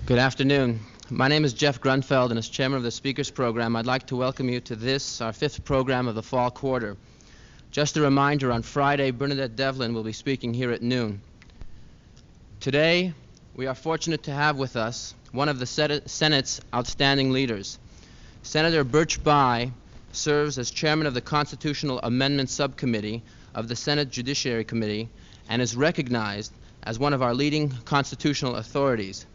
Good afternoon. My name is Jeff Grunfeld, and as chairman of the Speakers Program, I'd like to welcome you to this, our fifth program of the fall quarter. Just a reminder, on Friday, Bernadette Devlin will be speaking here at noon. Today, we are fortunate to have with us one of the Senate's outstanding leaders. Senator Birch Bayh serves as chairman of the Constitutional Amendment Subcommittee of the Senate Judiciary Committee and is recognized as one of our leading constitutional authorities.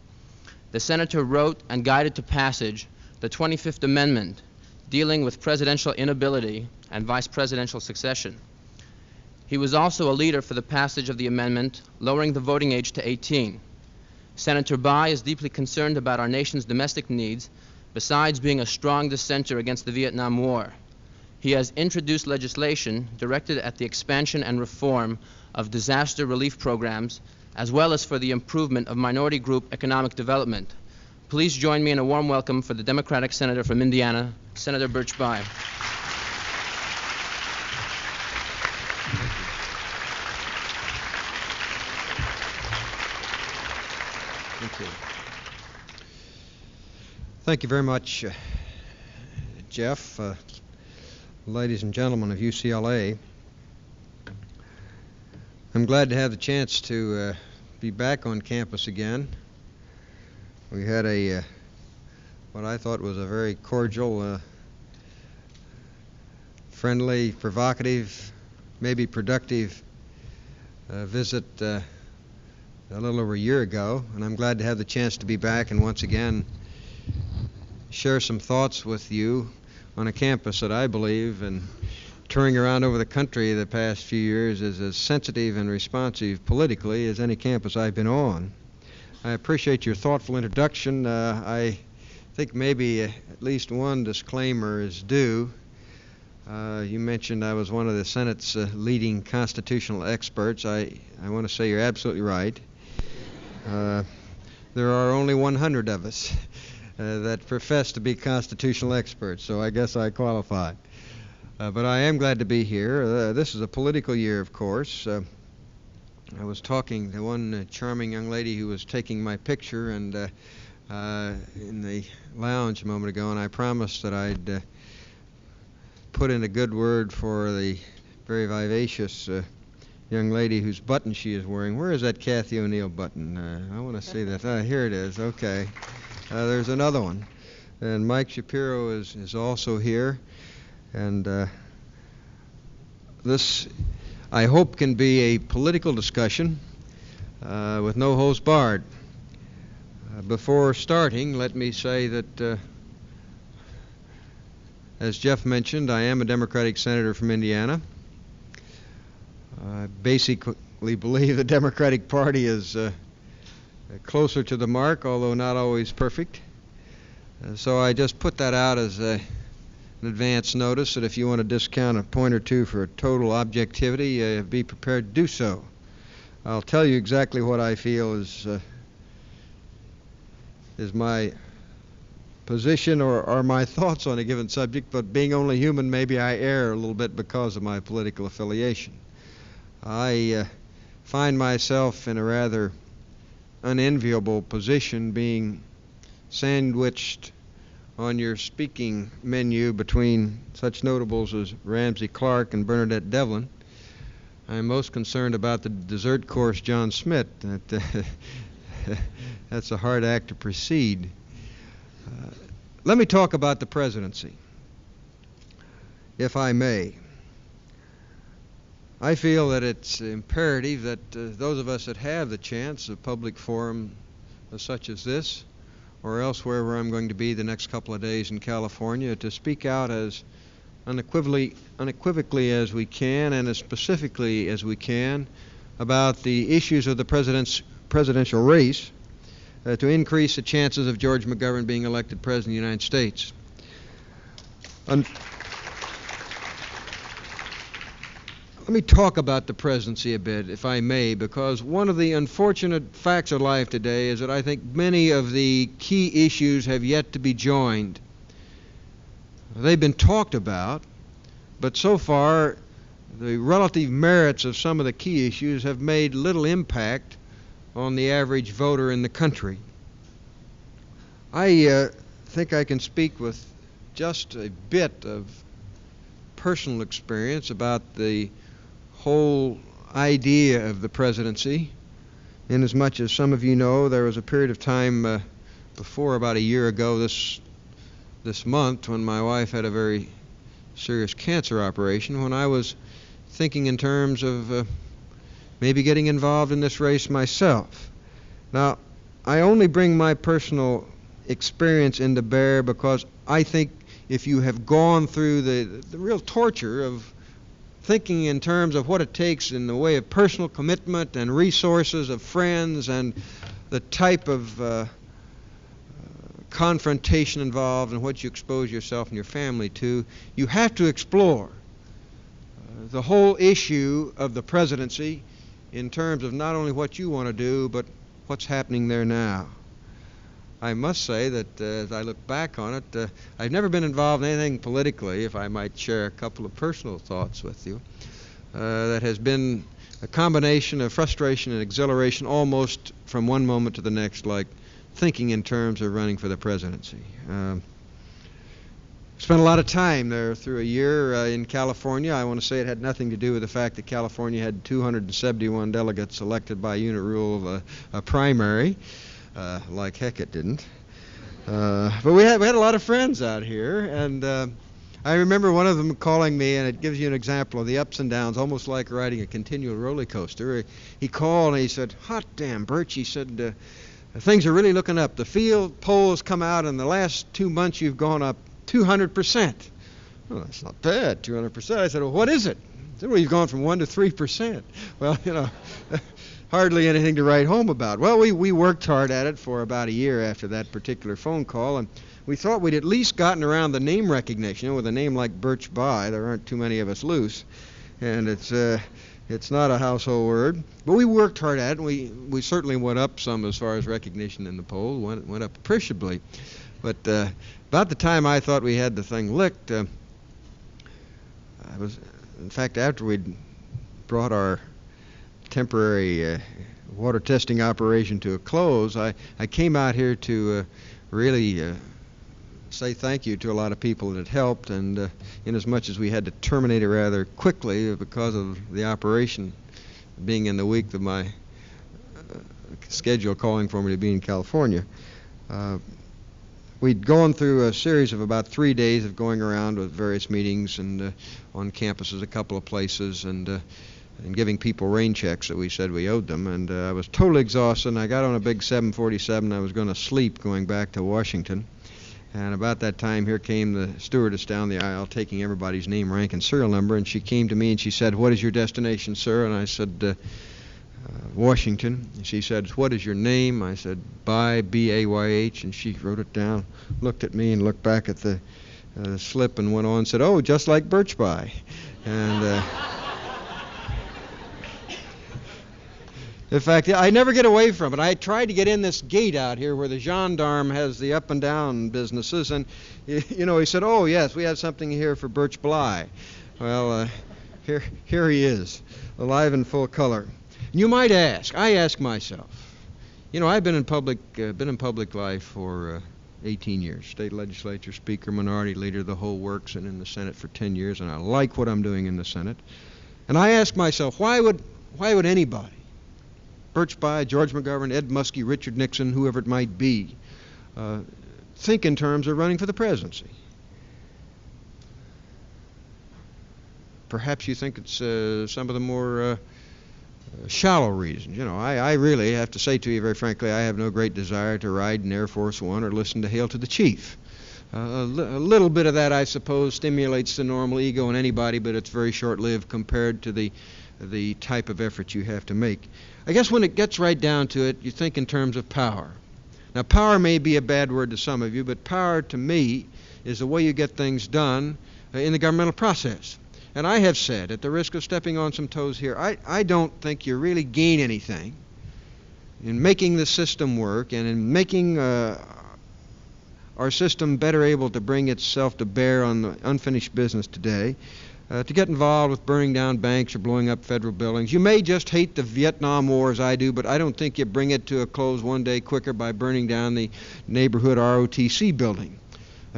The senator wrote and guided to passage the 25th Amendment, dealing with presidential inability and vice presidential succession. He was also a leader for the passage of the amendment lowering the voting age to 18. Senator Bayh is deeply concerned about our nation's domestic needs, besides being a strong dissenter against the Vietnam War. He has introduced legislation directed at the expansion and reform of disaster relief programs, as well as for the improvement of minority group economic development. Please join me in a warm welcome for the Democratic Senator from Indiana, Senator Birch Bayh. Thank you. Thank you very much, Jeff. Ladies and gentlemen of UCLA, I'm glad to have the chance to be back on campus again. We had what I thought was a very cordial, friendly, provocative, maybe productive visit a little over a year ago, and I'm glad to have the chance to be back and once again share some thoughts with you on a campus that I believe, and touring around over the country the past few years, is as sensitive and responsive politically as any campus I've been on. I appreciate your thoughtful introduction. I think maybe at least one disclaimer is due. You mentioned I was one of the Senate's leading constitutional experts. I want to say you're absolutely right. There are only 100 of us that profess to be constitutional experts, so I guess I qualify. But I am glad to be here. This is a political year, of course. I was talking to one charming young lady who was taking my picture and in the lounge a moment ago, and I promised that I'd put in a good word for the very vivacious young lady whose button she is wearing. Where is that Kathy O'Neill button? I want to see that. Here it is. Okay. There's another one. And Mike Shapiro is also here. And this, I hope, can be a political discussion with no holds barred. Before starting, let me say that, as Jeff mentioned, I am a Democratic senator from Indiana. I basically believe the Democratic Party is closer to the mark, although not always perfect. So I just put that out as an advance notice that if you want to discount a point or two for total objectivity, be prepared to do so. I'll tell you exactly what I feel is my position or my thoughts on a given subject, but being only human, maybe I err a little bit because of my political affiliation. I find myself in a rather unenviable position, being sandwiched on your speaking menu between such notables as Ramsey Clark and Bernadette Devlin. I'm most concerned about the dessert course, John Smith. That's a hard act to precede. Let me talk about the presidency, if I may. I feel that it's imperative that those of us that have the chance of public forum such as this, or elsewhere where I'm going to be the next couple of days in California, to speak out as unequivocally as we can and as specifically as we can about the issues of the presidential race to increase the chances of George McGovern being elected President of the United States. Let me talk about the presidency a bit, if I may, because one of the unfortunate facts of life today is that I think many of the key issues have yet to be joined. They've been talked about, but so far the relative merits of some of the key issues have made little impact on the average voter in the country. I think I can speak with just a bit of personal experience about the whole idea of the presidency. Inasmuch as some of you know, there was a period of time before about a year ago this month when my wife had a very serious cancer operation, when I was thinking in terms of maybe getting involved in this race myself. Now, I only bring my personal experience into bear because I think if you have gone through the real torture of thinking in terms of what it takes in the way of personal commitment and resources of friends and the type of confrontation involved and what you expose yourself and your family to, you have to explore the whole issue of the presidency in terms of not only what you want to do, but what's happening there now. I must say that as I look back on it, I've never been involved in anything politically, if I might share a couple of personal thoughts with you, that has been a combination of frustration and exhilaration almost from one moment to the next, like thinking in terms of running for the presidency. Spent a lot of time there through a year in California. I want to say it had nothing to do with the fact that California had 271 delegates elected by unit rule primary. Like heck it didn't. But we had a lot of friends out here, and I remember one of them calling me, and it gives you an example of the ups and downs, almost like riding a continual roller coaster. He called and he said, "Hot damn, Birch," he said, "things are really looking up. The field polls come out, and the last 2 months you've gone up 200%. Well, that's not bad, 200%. I said, "Well, what is it?" He said, "Well, you've gone from 1 to 3%. Well, hardly anything to write home about. Well, we worked hard at it for about a year after that particular phone call, and we thought we'd at least gotten around the name recognition. With a name like Birch Bayh, there aren't too many of us loose, and it's not a household word. But we worked hard at it, and we certainly went up some as far as recognition in the poll, went up appreciably. But about the time I thought we had the thing licked, in fact, after we'd brought our temporary water testing operation to a close, I came out here to really say thank you to a lot of people that had helped, and inasmuch as we had to terminate it rather quickly because of the operation being in the week of my schedule calling for me to be in California. We'd gone through a series of about 3 days of going around with various meetings and on campuses, a couple of places, and giving people rain checks that we said we owed them. And I was totally exhausted, and I got on a big 747. I was going to sleep going back to Washington. And about that time, here came the stewardess down the aisle, taking everybody's name, rank, and serial number. And she came to me and she said, "What is your destination, sir?" And I said, "Washington." And she said, "What is your name?" I said, "Bayh, B-A-Y-H." And she wrote it down, looked at me, and looked back at the slip and went on and said, "Oh, just like Birch Bayh." And in fact, I never get away from it. I tried to get in this gate out here where the gendarme has the up and down businesses, and he said, "Oh yes, we have something here for Birch Bayh." Well, here he is, alive in full color. And you might ask, I ask myself, I've been in public life for 18 years, state legislature, speaker, minority leader, the whole works, and in the Senate for 10 years, and I like what I'm doing in the Senate. And I ask myself, why would anybody, Birch Bayh, George McGovern, Ed Muskie, Richard Nixon, whoever it might be, think in terms of running for the presidency? Perhaps you think it's some of the more shallow reasons. I really have to say to you very frankly, I have no great desire to ride in Air Force One or listen to Hail to the Chief. A little bit of that, I suppose, stimulates the normal ego in anybody, but it's very short-lived compared to the type of effort you have to make. I guess when it gets right down to it, you think in terms of power. Now, power may be a bad word to some of you, but power to me is the way you get things done in the governmental process. And I have said, at the risk of stepping on some toes here, I don't think you really gain anything in making the system work and in making our system better able to bring itself to bear on the unfinished business today to get involved with burning down banks or blowing up federal buildings. You may just hate the Vietnam War as I do, but I don't think you bring it to a close one day quicker by burning down the neighborhood ROTC building.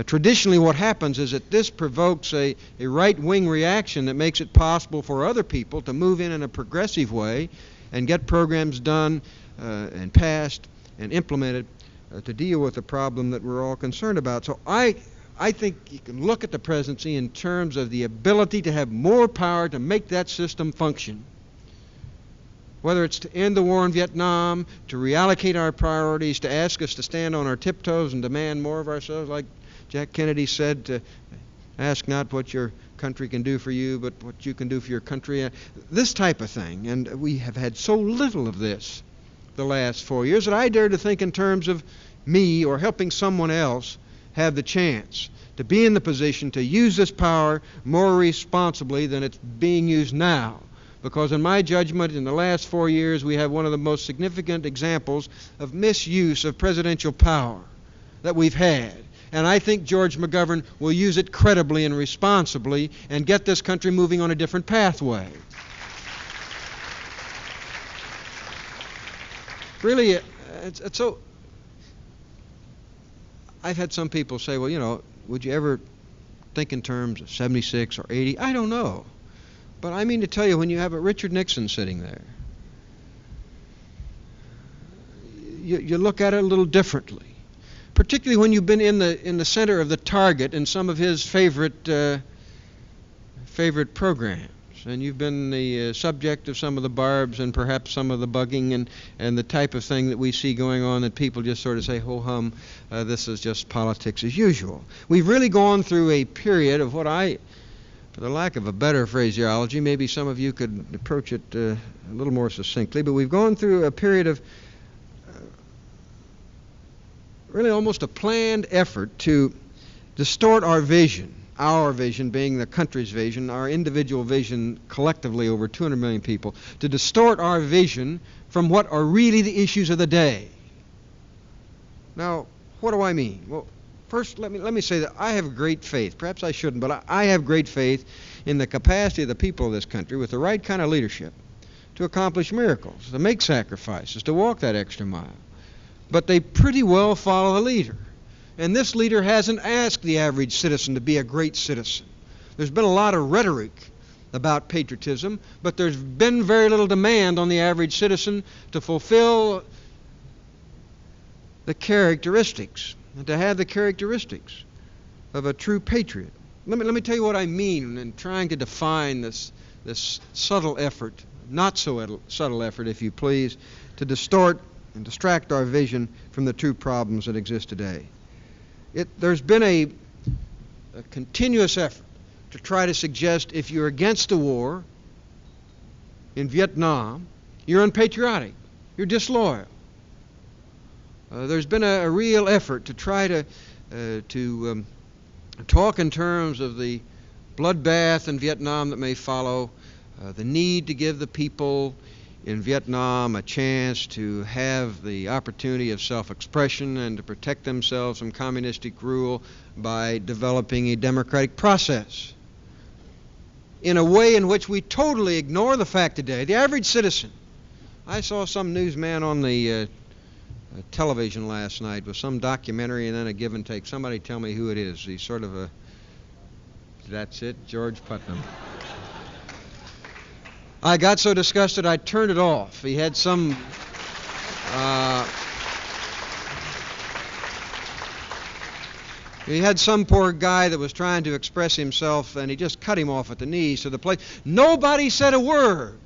Traditionally what happens is that this provokes a right-wing reaction that makes it possible for other people to move in a progressive way and get programs done and passed and implemented to deal with the problem that we're all concerned about. So I think you can look at the presidency in terms of the ability to have more power to make that system function. Whether it's to end the war in Vietnam, to reallocate our priorities, to ask us to stand on our tiptoes and demand more of ourselves, like Jack Kennedy said, to ask not what your country can do for you, but what you can do for your country. This type of thing. And we have had so little of this the last 4 years that I dare to think in terms of me or helping someone else have the chance to be in the position to use this power more responsibly than it's being used now. Because in my judgment, in the last 4 years, we have one of the most significant examples of misuse of presidential power that we've had. And I think George McGovern will use it credibly and responsibly and get this country moving on a different pathway. Really, it's so... I've had some people say, well, you know, would you ever think in terms of 76 or 80? I don't know. But I mean to tell you, when you have a Richard Nixon sitting there, you look at it a little differently. Particularly when you've been in the center of the target in some of his favorite programs, and you've been the subject of some of the barbs and perhaps some of the bugging and the type of thing that we see going on that people just sort of say, ho hum, this is just politics as usual. We've really gone through a period of what for the lack of a better phraseology, maybe some of you could approach it a little more succinctly, but we've gone through a period of really almost a planned effort to distort our vision being the country's vision, our individual vision collectively over 200 million people, to distort our vision from what are really the issues of the day. Now, what do I mean? Well, first, let me say that I have great faith. Perhaps I shouldn't, but I have great faith in the capacity of the people of this country with the right kind of leadership to accomplish miracles, to make sacrifices, to walk that extra mile. But they pretty well follow the leader. And this leader hasn't asked the average citizen to be a great citizen. There's been a lot of rhetoric about patriotism, but there's been very little demand on the average citizen to fulfill the characteristics, and to have the characteristics of a true patriot. Let me tell you what I mean in trying to define this subtle effort, not so subtle effort, if you please, to distort and distract our vision from the true problems that exist today. There's been a continuous effort to try to suggest if you're against the war in Vietnam, you're unpatriotic, you're disloyal. There's been a real effort to try to talk in terms of the bloodbath in Vietnam that may follow, the need to give the people in Vietnam a chance to have the opportunity of self-expression and to protect themselves from communistic rule by developing a democratic process. In a way in which we totally ignore the fact today, the average citizen. I saw some newsman on the television last night with some documentary and then a give and take. Somebody tell me who it is. He's sort of a... That's it, George Putnam. I got so disgusted I turned it off. He had some poor guy that was trying to express himself, and he just cut him off at the knees to the place. Nobody said a word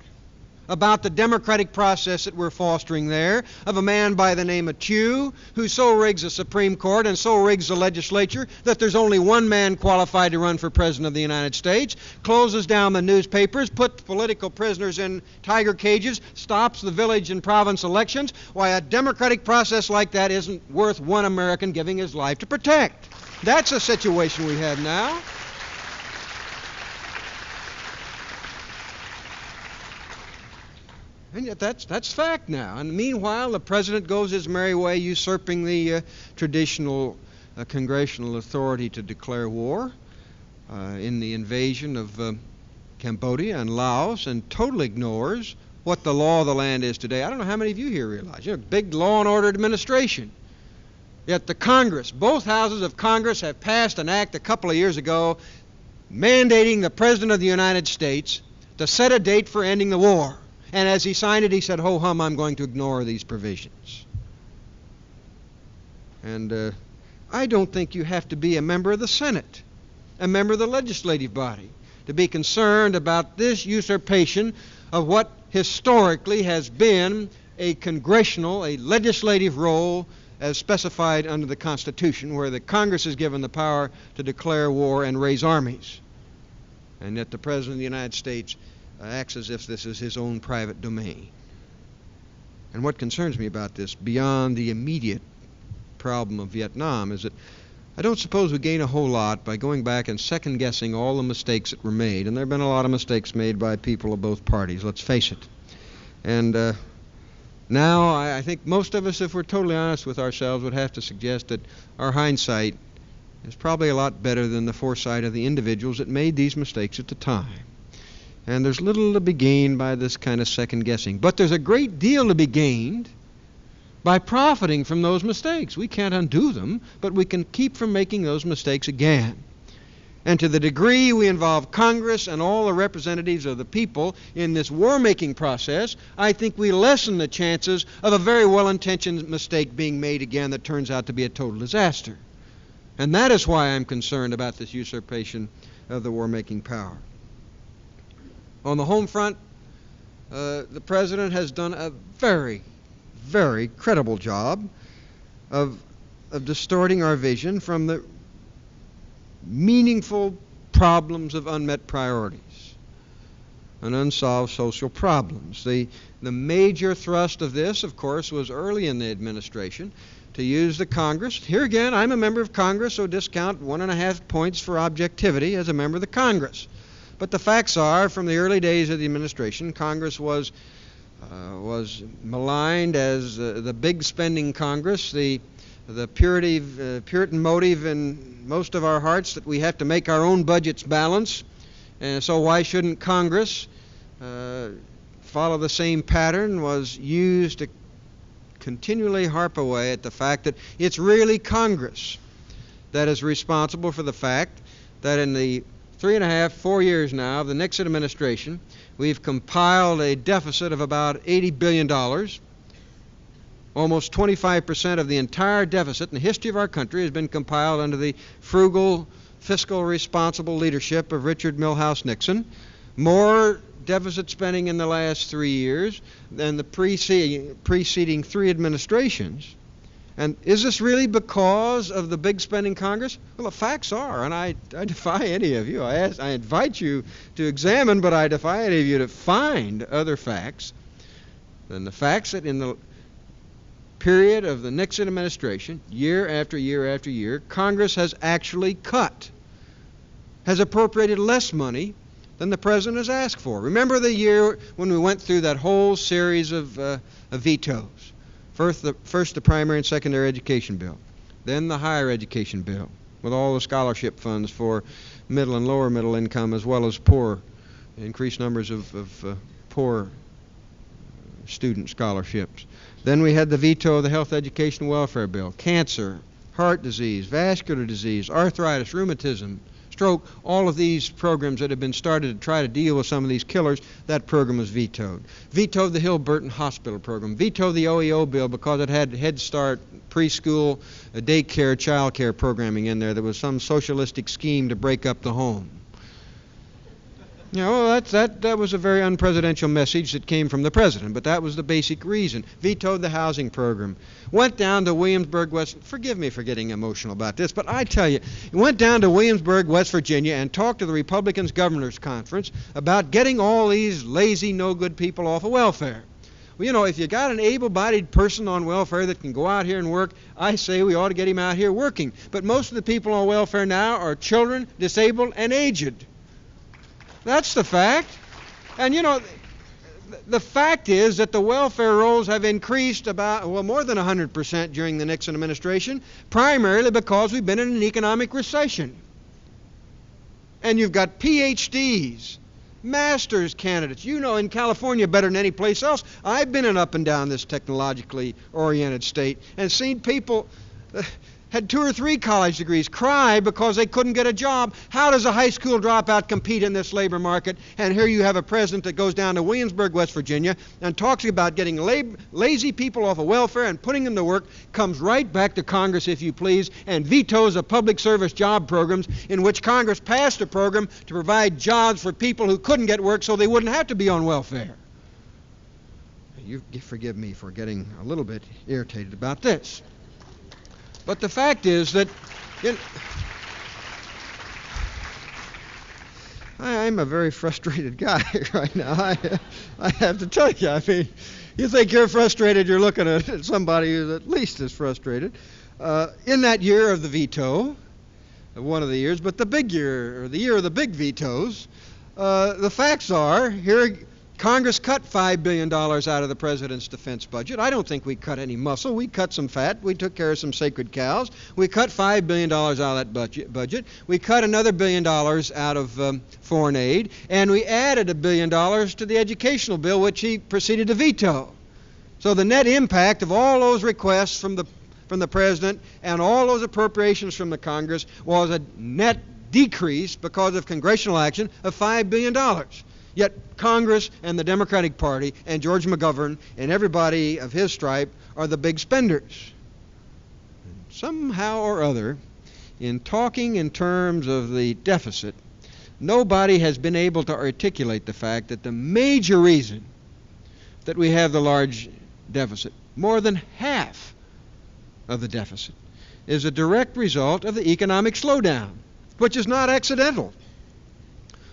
about the democratic process that we're fostering there, of a man by the name of Chew, who so rigs the Supreme Court and so rigs the legislature that there's only one man qualified to run for President of the United States, closes down the newspapers, puts political prisoners in tiger cages, stops the village and province elections. Why, a democratic process like that isn't worth one American giving his life to protect. That's a situation we have now. And yet that's fact now. And meanwhile, the president goes his merry way, usurping the traditional congressional authority to declare war in the invasion of Cambodia and Laos and totally ignores what the law of the land is today. I don't know how many of you here realize. Big law and order administration. Yet the Congress, both houses of Congress have passed an act a couple of years ago mandating the President of the United States to set a date for ending the war. And as he signed it, he said, ho hum, I'm going to ignore these provisions. And I don't think you have to be a member of the Senate, a member of the legislative body, to be concerned about this usurpation of what historically has been a congressional, a legislative role as specified under the Constitution, where the Congress is given the power to declare war and raise armies. And yet the President of the United States acts as if this is his own private domain. And what concerns me about this, beyond the immediate problem of Vietnam, is that I don't suppose we gain a whole lot by going back and second-guessing all the mistakes that were made. And there have been a lot of mistakes made by people of both parties, let's face it. And now I think most of us, if we're totally honest with ourselves, would have to suggest that our hindsight is probably a lot better than the foresight of the individuals that made these mistakes at the time. And there's little to be gained by this kind of second-guessing. But there's a great deal to be gained by profiting from those mistakes. We can't undo them, but we can keep from making those mistakes again. And to the degree we involve Congress and all the representatives of the people in this war-making process, I think we lessen the chances of a very well-intentioned mistake being made again that turns out to be a total disaster. And that is why I'm concerned about this usurpation of the war-making power. On the home front, the President has done a very, very credible job of distorting our vision from the meaningful problems of unmet priorities and unsolved social problems. The major thrust of this, of course, was early in the administration to use the Congress. Here again, I'm a member of Congress, so discount 1.5 points for objectivity as a member of the Congress. But the facts are, from the early days of the administration, Congress was maligned as the big spending Congress, the Puritan motive in most of our hearts that we have to make our own budgets balance. And so why shouldn't Congress follow the same pattern, was used to continually harp away at the fact that it's really Congress that is responsible for the fact that in the 3.5, 4 years now of the Nixon administration, we've compiled a deficit of about $80 billion, almost 25% of the entire deficit in the history of our country has been compiled under the frugal, fiscal, responsible leadership of Richard Milhouse Nixon. More deficit spending in the last 3 years than the preceding 3 administrations. And is this really because of the big spending Congress? Well, the facts are, and I defy any of you. I invite you to examine, but I defy any of you to find other facts than the facts that in the period of the Nixon administration, year after year after year, Congress has actually cut, has appropriated less money than the President has asked for. Remember the year when we went through that whole series of vetoes? First the primary and secondary education bill, then the higher education bill, with all the scholarship funds for middle and lower middle income, as well as poor, increased numbers of poor student scholarships. Then we had the veto of the health, education, welfare bill, cancer, heart disease, vascular disease, arthritis, rheumatism, stroke, all of these programs that have been started to try to deal with some of these killers, that program was vetoed. Vetoed the Hill-Burton Hospital program. Vetoed the OEO bill because it had Head Start, preschool, daycare, child care programming in there. There was some socialistic scheme to break up the home. You know, that was a very unpresidential message that came from the President, but that was the basic reason. Vetoed the housing program. Went down to Williamsburg, forgive me for getting emotional about this, but I tell you, went down to Williamsburg, West Virginia, and talked to the Republicans' Governors Conference about getting all these lazy, no-good people off of welfare. Well, you know, if you got an able-bodied person on welfare that can go out here and work, I say we ought to get him out here working. But most of the people on welfare now are children, disabled, and aged. That's the fact. And you know, the fact is that the welfare rolls have increased about, well, more than 100% during the Nixon administration, primarily because we've been in an economic recession. And you've got PhDs master's candidates. You know in California better than any place else. I've been up and down this technologically oriented state and seen people had 2 or 3 college degrees cry because they couldn't get a job. How does a high school dropout compete in this labor market? And here you have a president that goes down to Williamsburg, West Virginia, and talks about getting lazy people off of welfare and putting them to work, comes right back to Congress, if you please, and vetoes a public service job programs in which Congress passed a program to provide jobs for people who couldn't get work so they wouldn't have to be on welfare. You forgive me for getting a little bit irritated about this. But the fact is that I'm a very frustrated guy right now. I have to tell you. I mean, you think you're frustrated, you're looking at somebody who's at least as frustrated. In that year of the veto, one of the years, but the big year, or the year of the big vetoes, the facts are, here Congress cut $5 billion out of the president's defense budget. I don't think we cut any muscle. We cut some fat. We took care of some sacred cows. We cut $5 billion out of that budget. We cut another $1 billion out of foreign aid. And we added $1 billion to the educational bill, which he proceeded to veto. So the net impact of all those requests from the president and all those appropriations from the Congress was a net decrease because of congressional action of $5 billion. Yet Congress and the Democratic Party and George McGovern and everybody of his stripe are the big spenders. And somehow or other, in talking in terms of the deficit, nobody has been able to articulate the fact that the major reason that we have the large deficit, more than half of the deficit, is a direct result of the economic slowdown, which is not accidental.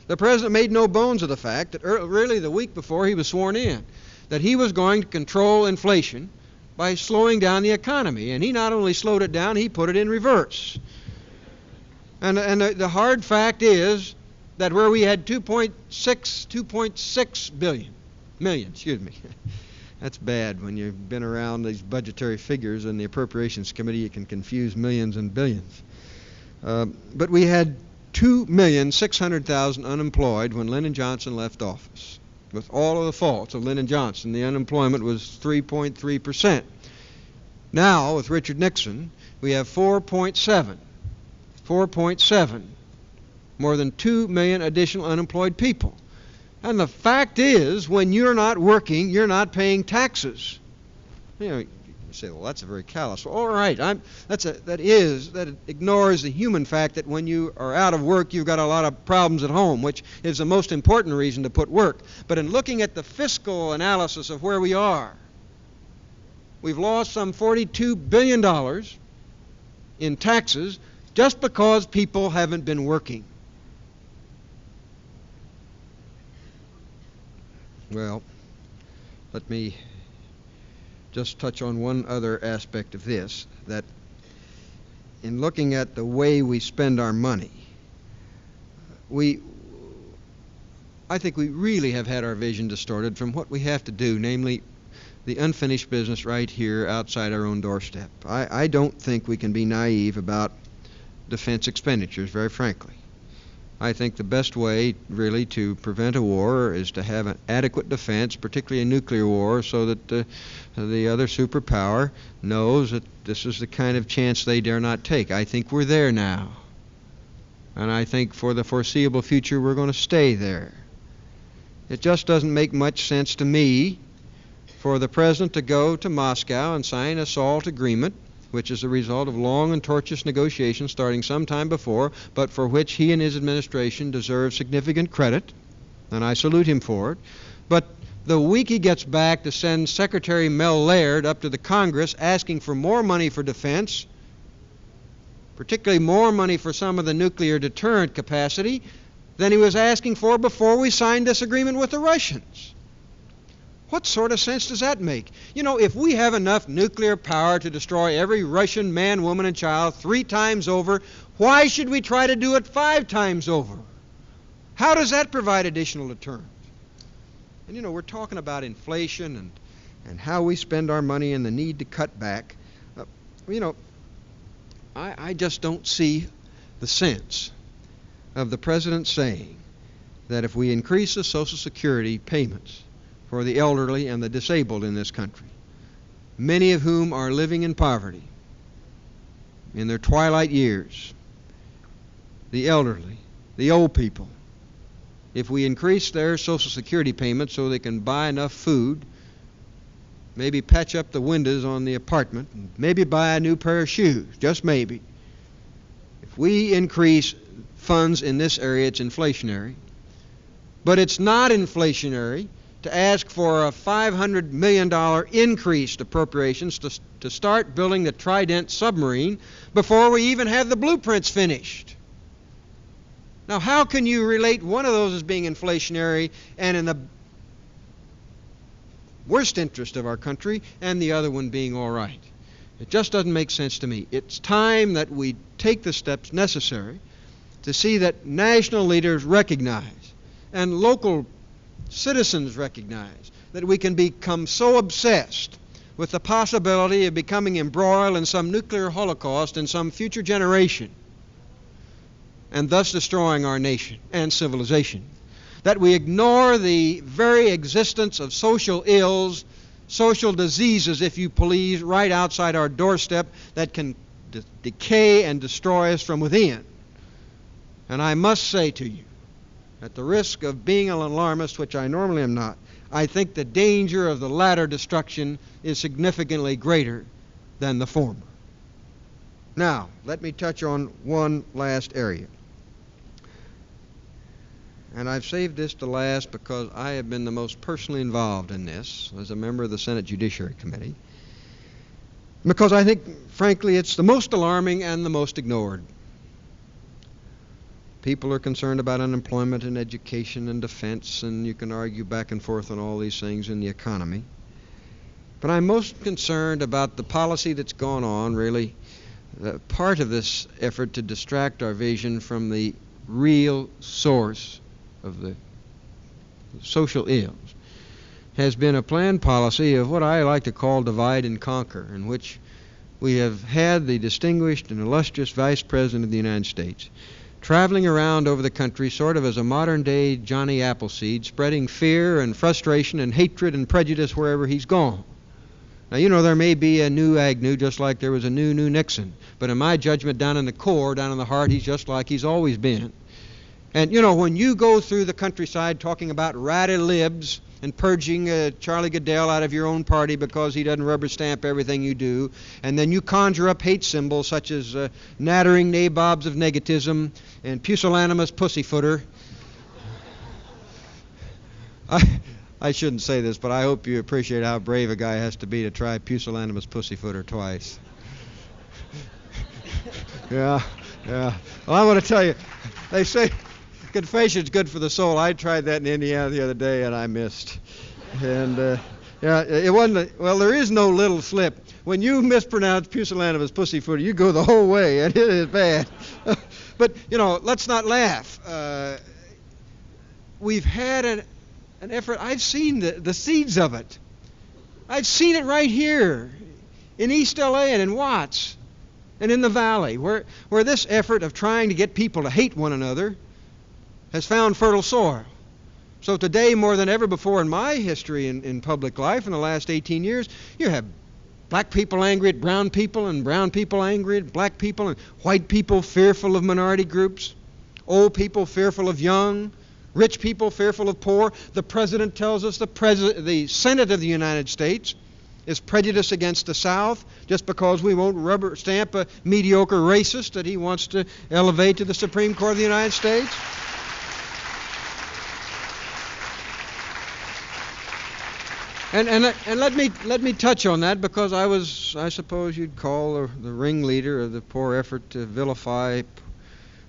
The president made no bones of the fact that really the week before he was sworn in, that he was going to control inflation by slowing down the economy. And he not only slowed it down, he put it in reverse. And the hard fact is that where we had 2.6 million, that's bad. When you've been around these budgetary figures in the Appropriations Committee, you can confuse millions and billions. But we had 2,600,000 unemployed when Lyndon Johnson left office. With all of the faults of Lyndon Johnson, the unemployment was 3.3%. Now, with Richard Nixon, we have 4.7. More than 2 million additional unemployed people. And the fact is, when you're not working, you're not paying taxes. You say, well, that's a very callous. Well, all right, that ignores the human fact that when you are out of work, you've got a lot of problems at home, which is the most important reason to put work. But in looking at the fiscal analysis of where we are, we've lost some $42 billion in taxes just because people haven't been working. Well, let me just touch on one other aspect of this, that in looking at the way we spend our money, I think we really have had our vision distorted from what we have to do, namely the unfinished business right here outside our own doorstep. I don't think we can be naive about defense expenditures, very frankly. I think the best way, really, to prevent a war is to have an adequate defense, particularly a nuclear war, so that the other superpower knows that this is the kind of chance they dare not take. I think we're there now. And I think for the foreseeable future, we're going to stay there. It just doesn't make much sense to me for the president to go to Moscow and sign a SALT agreement, which is a result of long and tortuous negotiations starting some time before, but for which he and his administration deserve significant credit, and I salute him for it. But the week he gets back to send Secretary Mel Laird up to the Congress asking for more money for defense, particularly more money for some of the nuclear deterrent capacity, than he was asking for before we signed this agreement with the Russians. What sort of sense does that make? You know, if we have enough nuclear power to destroy every Russian man, woman, and child 3 times over, why should we try to do it 5 times over? How does that provide additional deterrence? And, we're talking about inflation and how we spend our money and the need to cut back. I just don't see the sense of the president saying, that if we increase the Social Security payments for the elderly and the disabled in this country, many of whom are living in poverty in their twilight years, the elderly, the old people, if we increase their Social Security payments so they can buy enough food, maybe patch up the windows on the apartment, maybe buy a new pair of shoes, just maybe. If we increase funds in this area, it's inflationary. But it's not inflationary to ask for a $500 million increased appropriations to start building the Trident submarine before we even have the blueprints finished. Now, how can you relate one of those as being inflationary and in the worst interest of our country and the other one being all right? It just doesn't make sense to me. It's time that we take the steps necessary to see that national leaders recognize and local citizens recognize that we can become so obsessed with the possibility of becoming embroiled in some nuclear holocaust in some future generation and thus destroying our nation and civilization, that we ignore the very existence of social ills, social diseases, if you please, right outside our doorstep that can decay and destroy us from within. And I must say to you, at the risk of being an alarmist, which I normally am not, I think the danger of the latter destruction is significantly greater than the former. Now, let me touch on one last area. And I've saved this to last because I have been the most personally involved in this as a member of the Senate Judiciary Committee. Because I think, frankly, it's the most alarming and the most ignored. People are concerned about unemployment and education and defense, and you can argue back and forth on all these things in the economy. But I'm most concerned about the policy that's gone on, really, part of this effort to distract our vision from the real source of the social ills, has been a planned policy of what I like to call divide and conquer, in which we have had the distinguished and illustrious Vice President of the United States traveling around over the country sort of as a modern-day Johnny Appleseed, spreading fear and frustration and hatred and prejudice wherever he's gone. Now, you know, there may be a new Agnew just like there was a new Nixon, but in my judgment, down in the core, down in the heart, he's just like he's always been. And, you know, when you go through the countryside talking about ratty libs and purging Charlie Goodell out of your own party because he doesn't rubber stamp everything you do, and then you conjure up hate symbols such as nattering nabobs of negatism and pusillanimous pussyfooter. I shouldn't say this, but I hope you appreciate how brave a guy has to be to try pusillanimous pussyfooter twice. Yeah. Well, I want to tell you, they say confession's good for the soul. I tried that in Indiana the other day, and I missed. And, it wasn't, well, there is no little slip. When you mispronounce pusillanimous pussyfooter, you go the whole way, and it is bad. But, you know, let's not laugh. We've had an effort. I've seen the seeds of it. I've seen it right here in East L.A. and in Watts and in the Valley, where this effort of trying to get people to hate one another has found fertile soil. So today, more than ever before in my history in public life in the last 18 years, you have black people angry at brown people and brown people angry at black people and white people fearful of minority groups, old people fearful of young, rich people fearful of poor. The president tells us the Senate of the United States is prejudiced against the South just because we won't rubber stamp a mediocre racist that he wants to elevate to the Supreme Court of the United States. And let me touch on that because I suppose you'd call the ringleader of the poor effort to vilify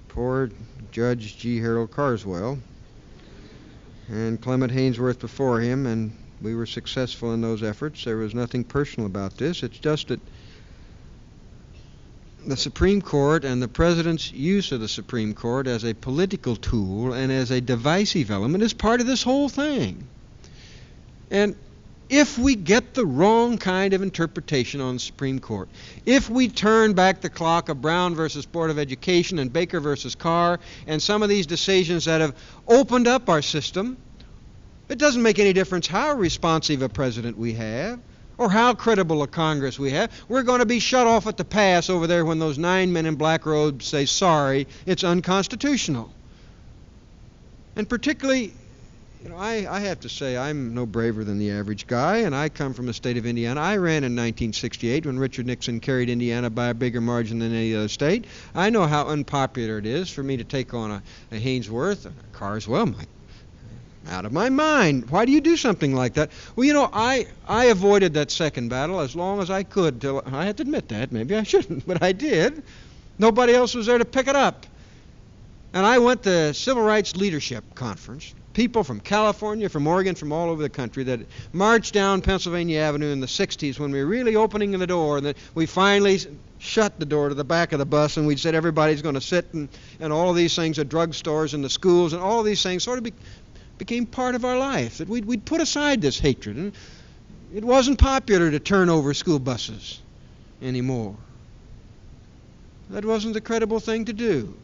poor Judge G. Harold Carswell and Clement Haynesworth before him, and we were successful in those efforts. There was nothing personal about this. It's just that the Supreme Court and the President's use of the Supreme Court as a political tool and as a divisive element is part of this whole thing. And if we get the wrong kind of interpretation on the Supreme Court, if we turn back the clock of Brown versus Board of Education and Baker versus Carr and some of these decisions that have opened up our system, it doesn't make any difference how responsive a president we have or how credible a Congress we have. We're going to be shut off at the pass over there when those 9 men in black robes say, sorry, it's unconstitutional. And particularly, I have to say I'm no braver than the average guy, and I come from the state of Indiana. I ran in 1968 when Richard Nixon carried Indiana by a bigger margin than any other state. I know how unpopular it is for me to take on a Haynesworth, a Carswell. Out of my mind. Why do you do something like that? Well, I avoided that second battle as long as I could. Till I have to admit that. Maybe I shouldn't, but I did. Nobody else was there to pick it up. And I went to Civil Rights Leadership Conference. People from California, from Oregon, from all over the country that marched down Pennsylvania Avenue in the 60s when we were really opening the door, and that we finally shut the door to the back of the bus, and we said everybody's going to sit, and all of these things at drugstores and the schools, and all of these things sort of became part of our life, that we'd put aside this hatred. And it wasn't popular to turn over school buses anymore. That wasn't the credible thing to do.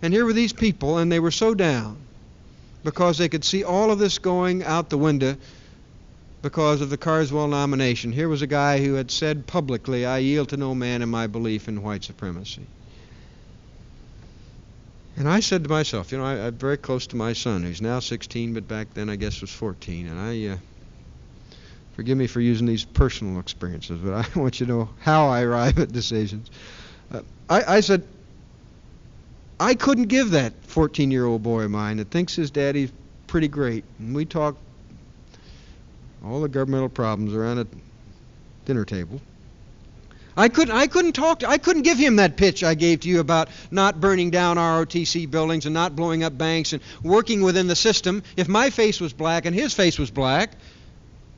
And here were these people, and they were so down because they could see all of this going out the window because of the Carswell nomination. Here was a guy who had said publicly, I yield to no man in my belief in white supremacy. And I said to myself, I'm very close to my son, who's now 16, but back then I guess was 14. And forgive me for using these personal experiences, but I want you to know how I arrive at decisions. I said, I couldn't give that 14-year-old boy of mine that thinks his daddy's pretty great. And we talked all the governmental problems around a dinner table. I couldn't give him that pitch I gave to you about not burning down ROTC buildings and not blowing up banks and working within the system if my face was black and his face was black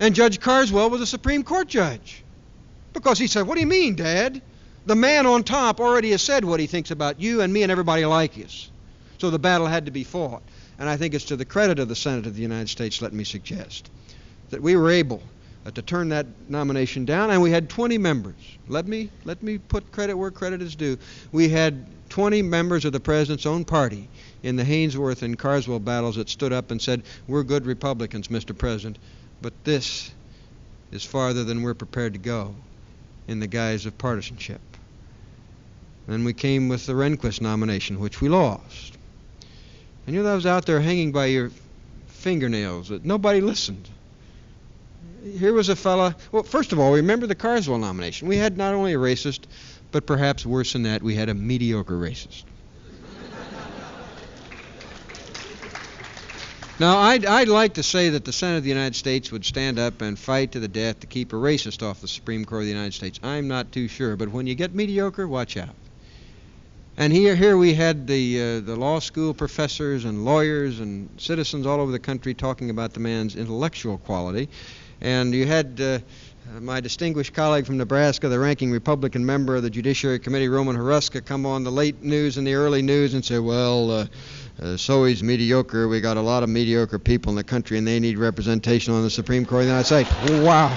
and Judge Carswell was a Supreme Court judge. Because he said, what do you mean, Dad? The man on top already has said what he thinks about you and me and everybody like us. So the battle had to be fought. And I think it's to the credit of the Senate of the United States, let me suggest, that we were able to turn that nomination down, and we had 20 members. Let me put credit where credit is due. We had 20 members of the President's own party in the Haynesworth and Carswell battles that stood up and said, we're good Republicans, Mr. President, but this is farther than we're prepared to go in the guise of partisanship. Then we came with the Rehnquist nomination, which we lost. And that was out there hanging by your fingernails, that nobody listened. Here was a fella, well, first of all, remember the Carswell nomination. We had not only a racist, but perhaps worse than that, we had a mediocre racist. Now, I'd like to say that the Senate of the United States would stand up and fight to the death to keep a racist off the Supreme Court of the United States. I'm not too sure, but when you get mediocre, watch out. And here we had the law school professors and lawyers and citizens all over the country talking about the man's intellectual quality. And you had my distinguished colleague from Nebraska, the ranking Republican member of the Judiciary Committee, Roman Haruska, come on the late news and the early news and say, well, so he's mediocre. We got a lot of mediocre people in the country, and they need representation on the Supreme Court of the United States. Wow.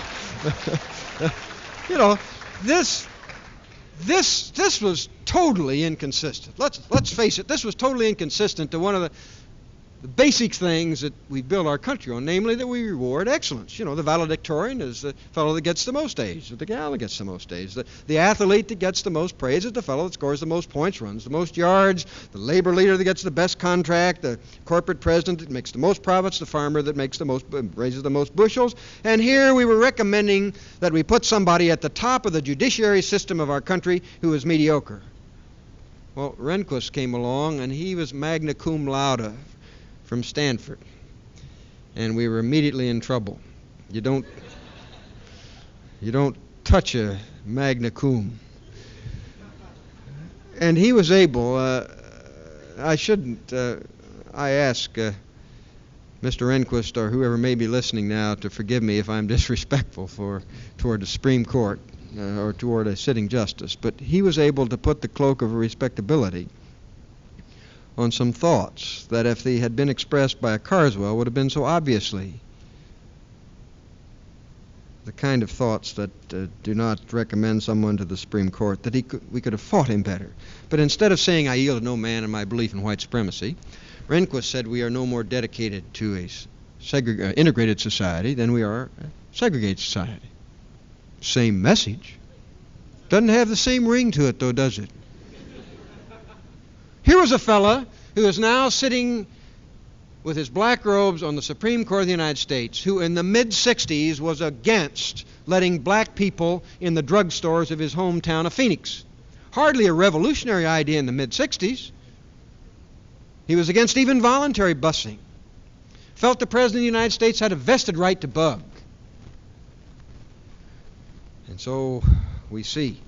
This was totally inconsistent. Let's face it, this was totally inconsistent to one of the basic things that we build our country on, namely that we reward excellence. The valedictorian is the fellow that gets the most A's, or the gal that gets the most A's. The athlete that gets the most praise is the fellow that scores the most points, runs the most yards, the labor leader that gets the best contract, the corporate president that makes the most profits, the farmer that makes the most, raises the most bushels. And here we were recommending that we put somebody at the top of the judiciary system of our country who is mediocre. Well, Rehnquist came along, and he was magna cum laude from Stanford, and we were immediately in trouble. You don't touch a magna cum. And he was able. I ask Mr. Rehnquist or whoever may be listening now to forgive me if I'm disrespectful toward the Supreme Court or toward a sitting justice, but he was able to put the cloak of respectability on some thoughts that if they had been expressed by a Carswell would have been so obviously the kind of thoughts that do not recommend someone to the Supreme Court, that we could have fought him better. But instead of saying, I yield to no man in my belief in white supremacy, Rehnquist said we are no more dedicated to a integrated society than we are a segregated society. Same message. Doesn't have the same ring to it, though, does it? Here was a fella who is now sitting with his black robes on the Supreme Court of the United States, who in the mid-'60s was against letting black people in the drugstores of his hometown of Phoenix. Hardly a revolutionary idea in the mid-'60s. He was against even voluntary busing. Felt the President of the United States had a vested right to bug. And so we see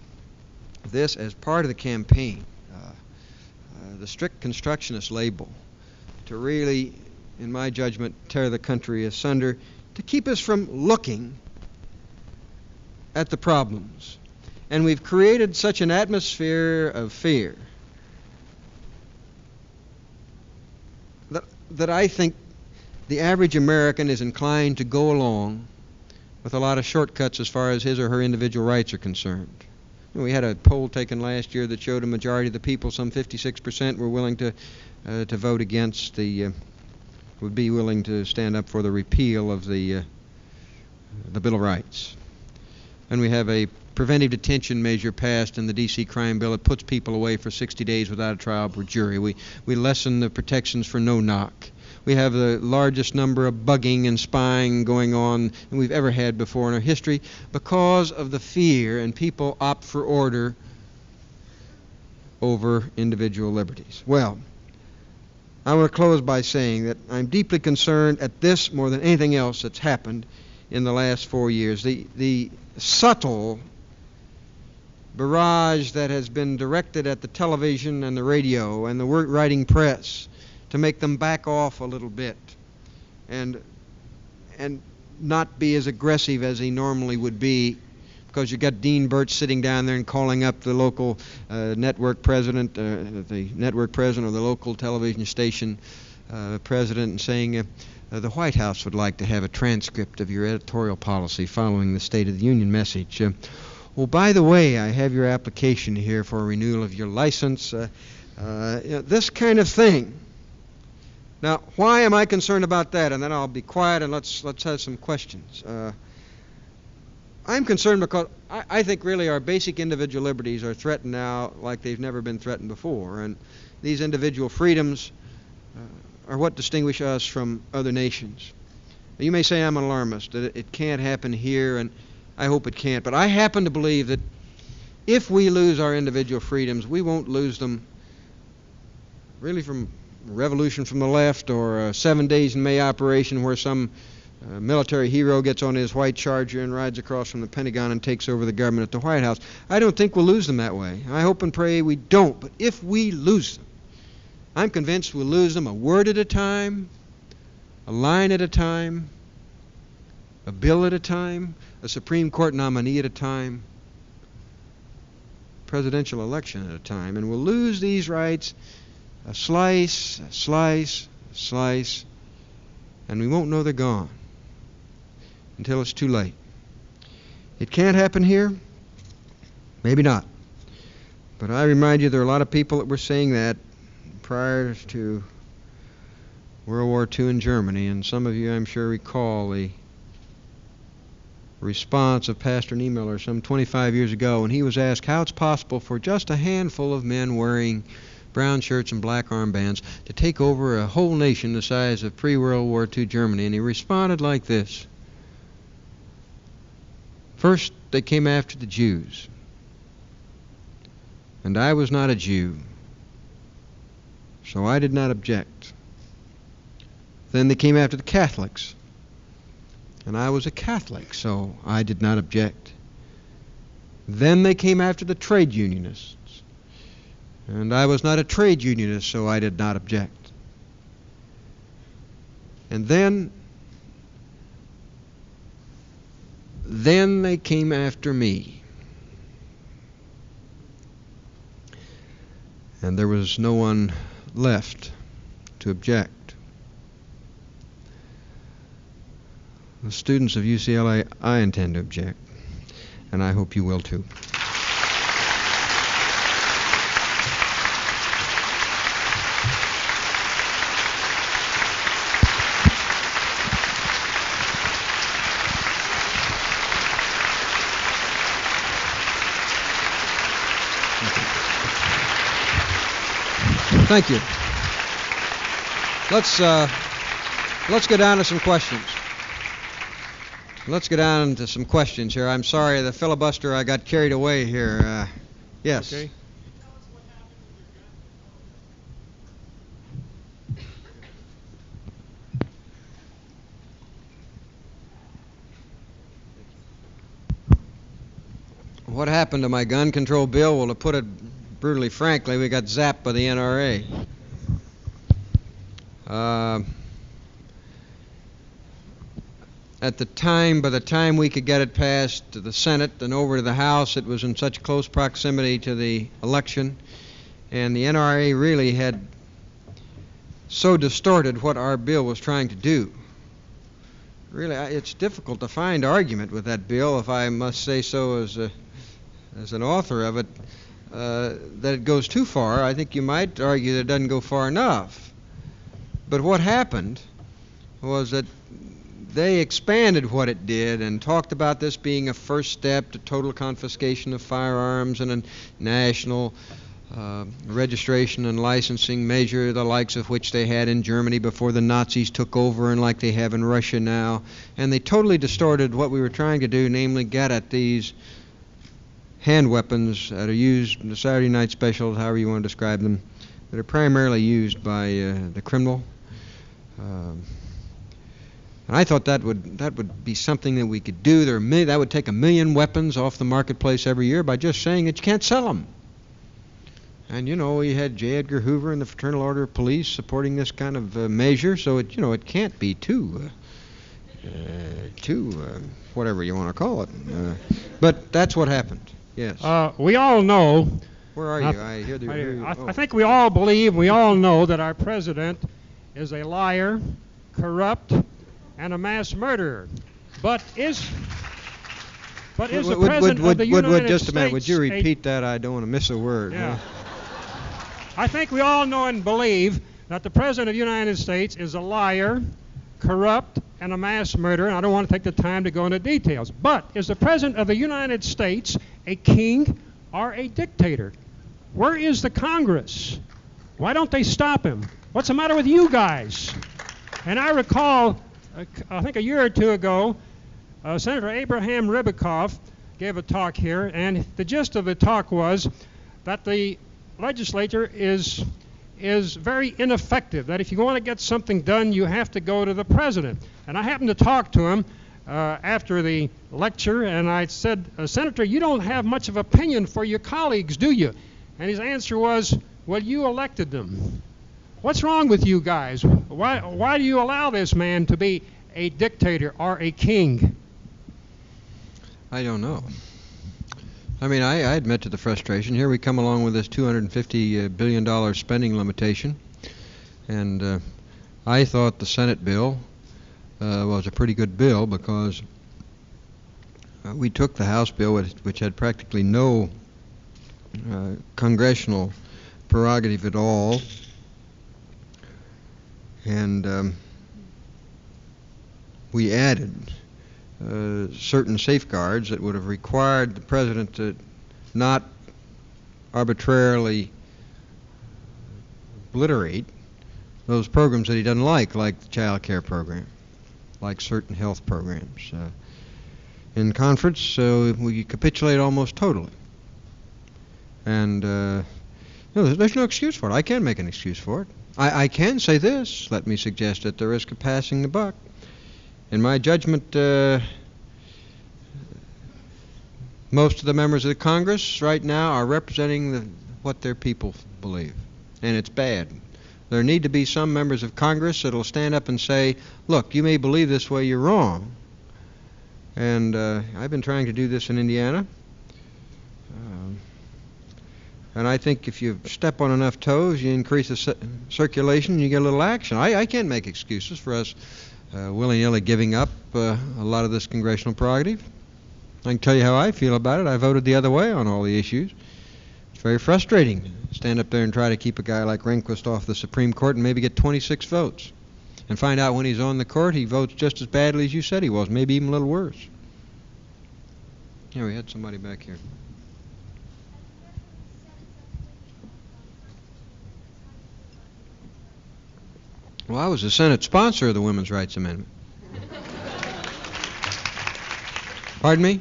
this as part of the campaign, the strict constructionist label, to really, in my judgment, tear the country asunder, to keep us from looking at the problems. And we've created such an atmosphere of fear that I think the average American is inclined to go along with a lot of shortcuts as far as his or her individual rights are concerned. We had a poll taken last year that showed a majority of the people, some 56%, were willing to vote against would be willing to stand up for the repeal of the Bill of Rights. And we have a preventive detention measure passed in the D.C. crime bill. It puts people away for 60 days without a trial by jury. We lessen the protections for no-knock. We have the largest number of bugging and spying going on than we've ever had before in our history because of the fear, and people opt for order over individual liberties. Well, I want to close by saying that I'm deeply concerned at this more than anything else that's happened in the last 4 years. The subtle barrage that has been directed at the television and the radio and the writing press to make them back off a little bit and not be as aggressive as he normally would be, because you got Dean Birch sitting down there and calling up the local network president, or the local television station president, and saying the White House would like to have a transcript of your editorial policy following the State of the Union message. Well, by the way, I have your application here for a renewal of your license. This kind of thing. Now, why am I concerned about that? And then I'll be quiet and let's have some questions. I'm concerned because I think really our basic individual liberties are threatened now like they've never been threatened before. And these individual freedoms are what distinguish us from other nations. You may say I'm an alarmist, that it can't happen here, and I hope it can't. But I happen to believe that if we lose our individual freedoms, we won't lose them really from revolution from the left or a 7 days in May operation where some military hero gets on his white Charger and rides across from the Pentagon and takes over the government at the White House. I don't think we'll lose them that way. I hope and pray we don't. But if we lose them, I'm convinced we'll lose them a word at a time, a line at a time, a bill at a time, a Supreme Court nominee at a time, presidential election at a time. And we'll lose these rights a slice, and we won't know they're gone until it's too late. It can't happen here? Maybe not. But I remind you there are a lot of people that were saying that prior to World War II in Germany, and some of you, I'm sure, recall the response of Pastor Niemöller some 25 years ago when he was asked how it's possible for just a handful of men wearing brown shirts and black armbands to take over a whole nation the size of pre-World War II Germany. And he responded like this. First, they came after the Jews. And I was not a Jew, so I did not object. Then they came after the Catholics. And I was a Catholic, so I did not object. Then they came after the trade unionists. And I was not a trade unionist, so I did not object. And then they came after me. And there was no one left to object. The students of UCLA, I intend to object, and I hope you will too. Thank you. Let's go down to some questions. Let's get down to some questions here. I'm sorry, the filibuster, I got carried away here. Yes. Okay. What happened to my gun control bill? Well, to put it brutally frankly, we got zapped by the NRA. At the time, by the time we could get it passed to the Senate and over to the House, it was in such close proximity to the election, and the NRA really had so distorted what our bill was trying to do. Really, it's difficult to find argument with that bill, if I must say so as an author of it, that it goes too far. I think you might argue that it doesn't go far enough. But what happened was that they expanded what it did and talked about this being a first step to total confiscation of firearms and a national registration and licensing measure, the likes of which they had in Germany before the Nazis took over and like they have in Russia now. And they totally distorted what we were trying to do, namely get at these hand weapons that are used in the Saturday night specials, however you want to describe them, that are primarily used by the criminal. And I thought that would be something that we could do. That would take 1 million weapons off the marketplace every year by just saying that you can't sell them. And you know, we had J. Edgar Hoover and the Fraternal Order of Police supporting this kind of measure, so it can't be too whatever you want to call it. But that's what happened. Yes. We all know. Where are you? I hear the. I think we all believe, we all know that our president is a liar, corrupt, and a mass murderer. But is the president of the United States... Just a minute, would you repeat that? I don't want to miss a word. Yeah. I think we all know and believe that the president of the United States is a liar, corrupt, and a mass murderer, and I don't want to take the time to go into details. But is the president of the United States a king or a dictator? Where is the Congress? Why don't they stop him? What's the matter with you guys? And I recall, I think a year or two ago, Senator Abraham Ribicoff gave a talk here, and the gist of the talk was that the legislature is very ineffective, that if you want to get something done, you have to go to the president. And I happened to talk to him after the lecture, and I said, Senator, you don't have much of opinion for your colleagues, do you? And his answer was, well, you elected them. What's wrong with you guys? Why do you allow this man to be a dictator or a king? I don't know. I mean, I admit to the frustration. Here we come along with this $250 billion spending limitation, and I thought the Senate bill was a pretty good bill because we took the House bill, which had practically no congressional prerogative at all, and we added certain safeguards that would have required the president to not arbitrarily obliterate those programs that he doesn't like the child care program, like certain health programs. In conference, we capitulate almost totally. And there's no excuse for it. I can't make an excuse for it. I can say this, let me suggest, at the risk of passing the buck. In my judgment, most of the members of the Congress right now are representing what their people believe, and it's bad. There need to be some members of Congress that will stand up and say, look, you may believe this way, you're wrong. And I've been trying to do this in Indiana. And I think if you step on enough toes, you increase the circulation, you get a little action. I can't make excuses for us willy-nilly giving up a lot of this congressional prerogative. I can tell you how I feel about it. I voted the other way on all the issues. It's very frustrating to stand up there and try to keep a guy like Rehnquist off the Supreme Court and maybe get 26 votes. And find out when he's on the court he votes just as badly as you said he was, maybe even a little worse. Yeah, we had somebody back here. Well, I was the Senate sponsor of the Women's Rights Amendment. Pardon me?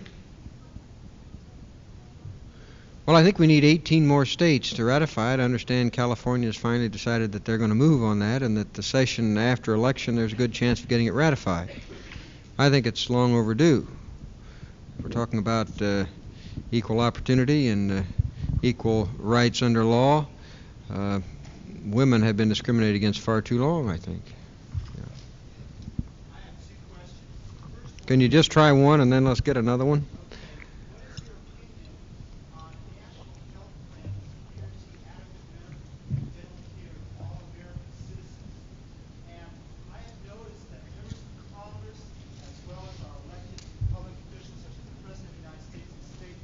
Well, I think we need 18 more states to ratify it. I understand California has finally decided that they're going to move on that, and that the session after election there's a good chance of getting it ratified. I think it's long overdue. We're talking about equal opportunity and equal rights under law. Women have been discriminated against far too long, I think. Yeah. I have two questions. First, Can you just try one and then let's get another one? what is your opinion on national health plans that guarantee adequate medical and dental care to all American citizens? And I have noticed that members of Congress, as well as our elected public officials, such as the President of the United States and state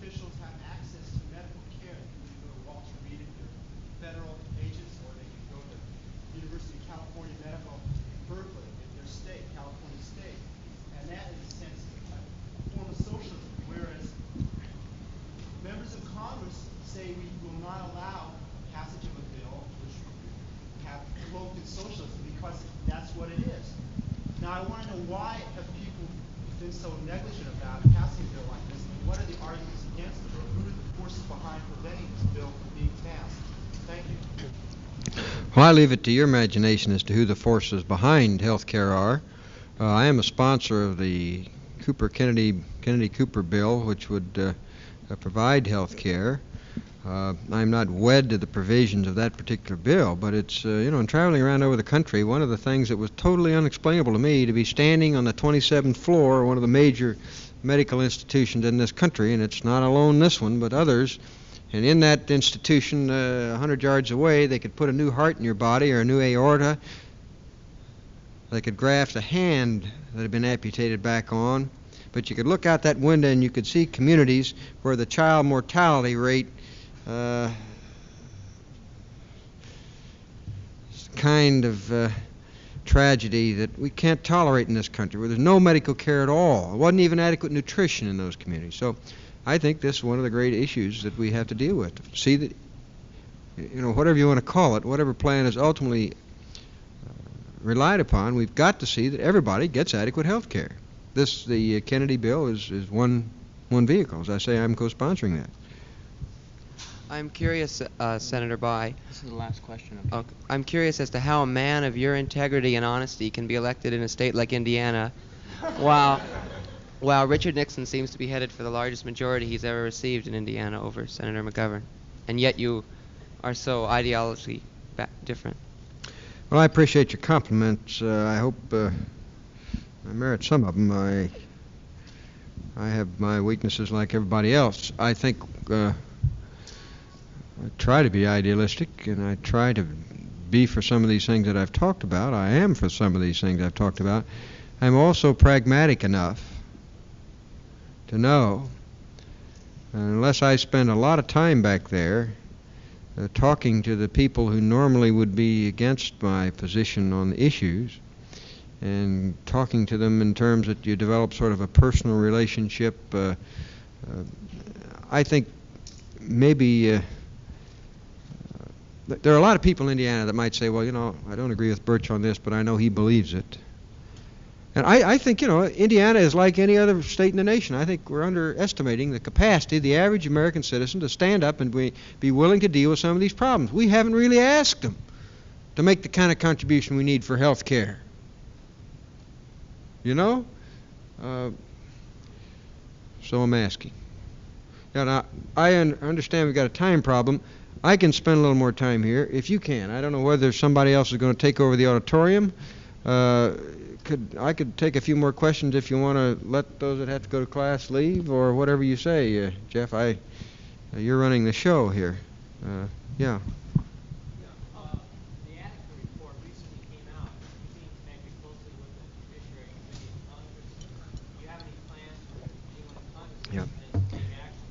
officials, have access to medical care. They can go to Walter Reed if they're federal agents, or they can go to University of California Medical Berkeley if they're state, California State. And that, in a sense, is a form of socialism, whereas members of Congress say we will not allow passage of a bill which have cloaked in socialism because that's what it is. Now, I want to know why have people been so negligent about passing a bill like this, and what are the arguments against the bill? Who are the forces behind preventing this bill from being passed? Thank you. Well, I leave it to your imagination as to who the forces behind health care are. I am a sponsor of the Kennedy-Cooper bill, which would provide health care. I'm not wed to the provisions of that particular bill, but it's, in traveling around over the country, one of the things that was totally unexplainable to me, to be standing on the 27th floor of one of the major medical institutions in this country, and it's not alone this one, but others, and in that institution, 100 yards away, they could put a new heart in your body or a new aorta. They could graft a hand that had been amputated back on. But you could look out that window and you could see communities where the child mortality rate is kind of tragedy that we can't tolerate in this country, where there's no medical care at all. There wasn't even adequate nutrition in those communities. So I think this is one of the great issues that we have to deal with. See that, whatever you want to call it, whatever plan is ultimately relied upon, we've got to see that everybody gets adequate health care. The Kennedy bill is one vehicle. As I say, I'm co-sponsoring that. I'm curious, Senator Bayh. This is the last question. I'm curious as to how a man of your integrity and honesty can be elected in a state like Indiana, while Richard Nixon seems to be headed for the largest majority he's ever received in Indiana over Senator McGovern, and yet you are so ideologically different. Well, I appreciate your compliments. I hope I merit some of them. I have my weaknesses like everybody else. I think I try to be idealistic, and I try to be for some of these things that I've talked about. I am for some of these things I've talked about. I'm also pragmatic enough to know, unless I spend a lot of time back there talking to the people who normally would be against my position on the issues, and talking to them in terms that you develop sort of a personal relationship, I think maybe there are a lot of people in Indiana that might say, well, I don't agree with Birch on this, but I know he believes it. And I think, Indiana is like any other state in the nation. I think we're underestimating the capacity of the average American citizen to stand up and be willing to deal with some of these problems. We haven't really asked them to make the kind of contribution we need for health care. So I'm asking. Now, I understand we've got a time problem. I can spend a little more time here if you can. I don't know whether somebody else is going to take over the auditorium. I could take a few more questions if you want to let those that have to go to class leave, or whatever you say, Jeff. You're running the show here. Yeah. The Attica report recently came out. It seems to connect closely with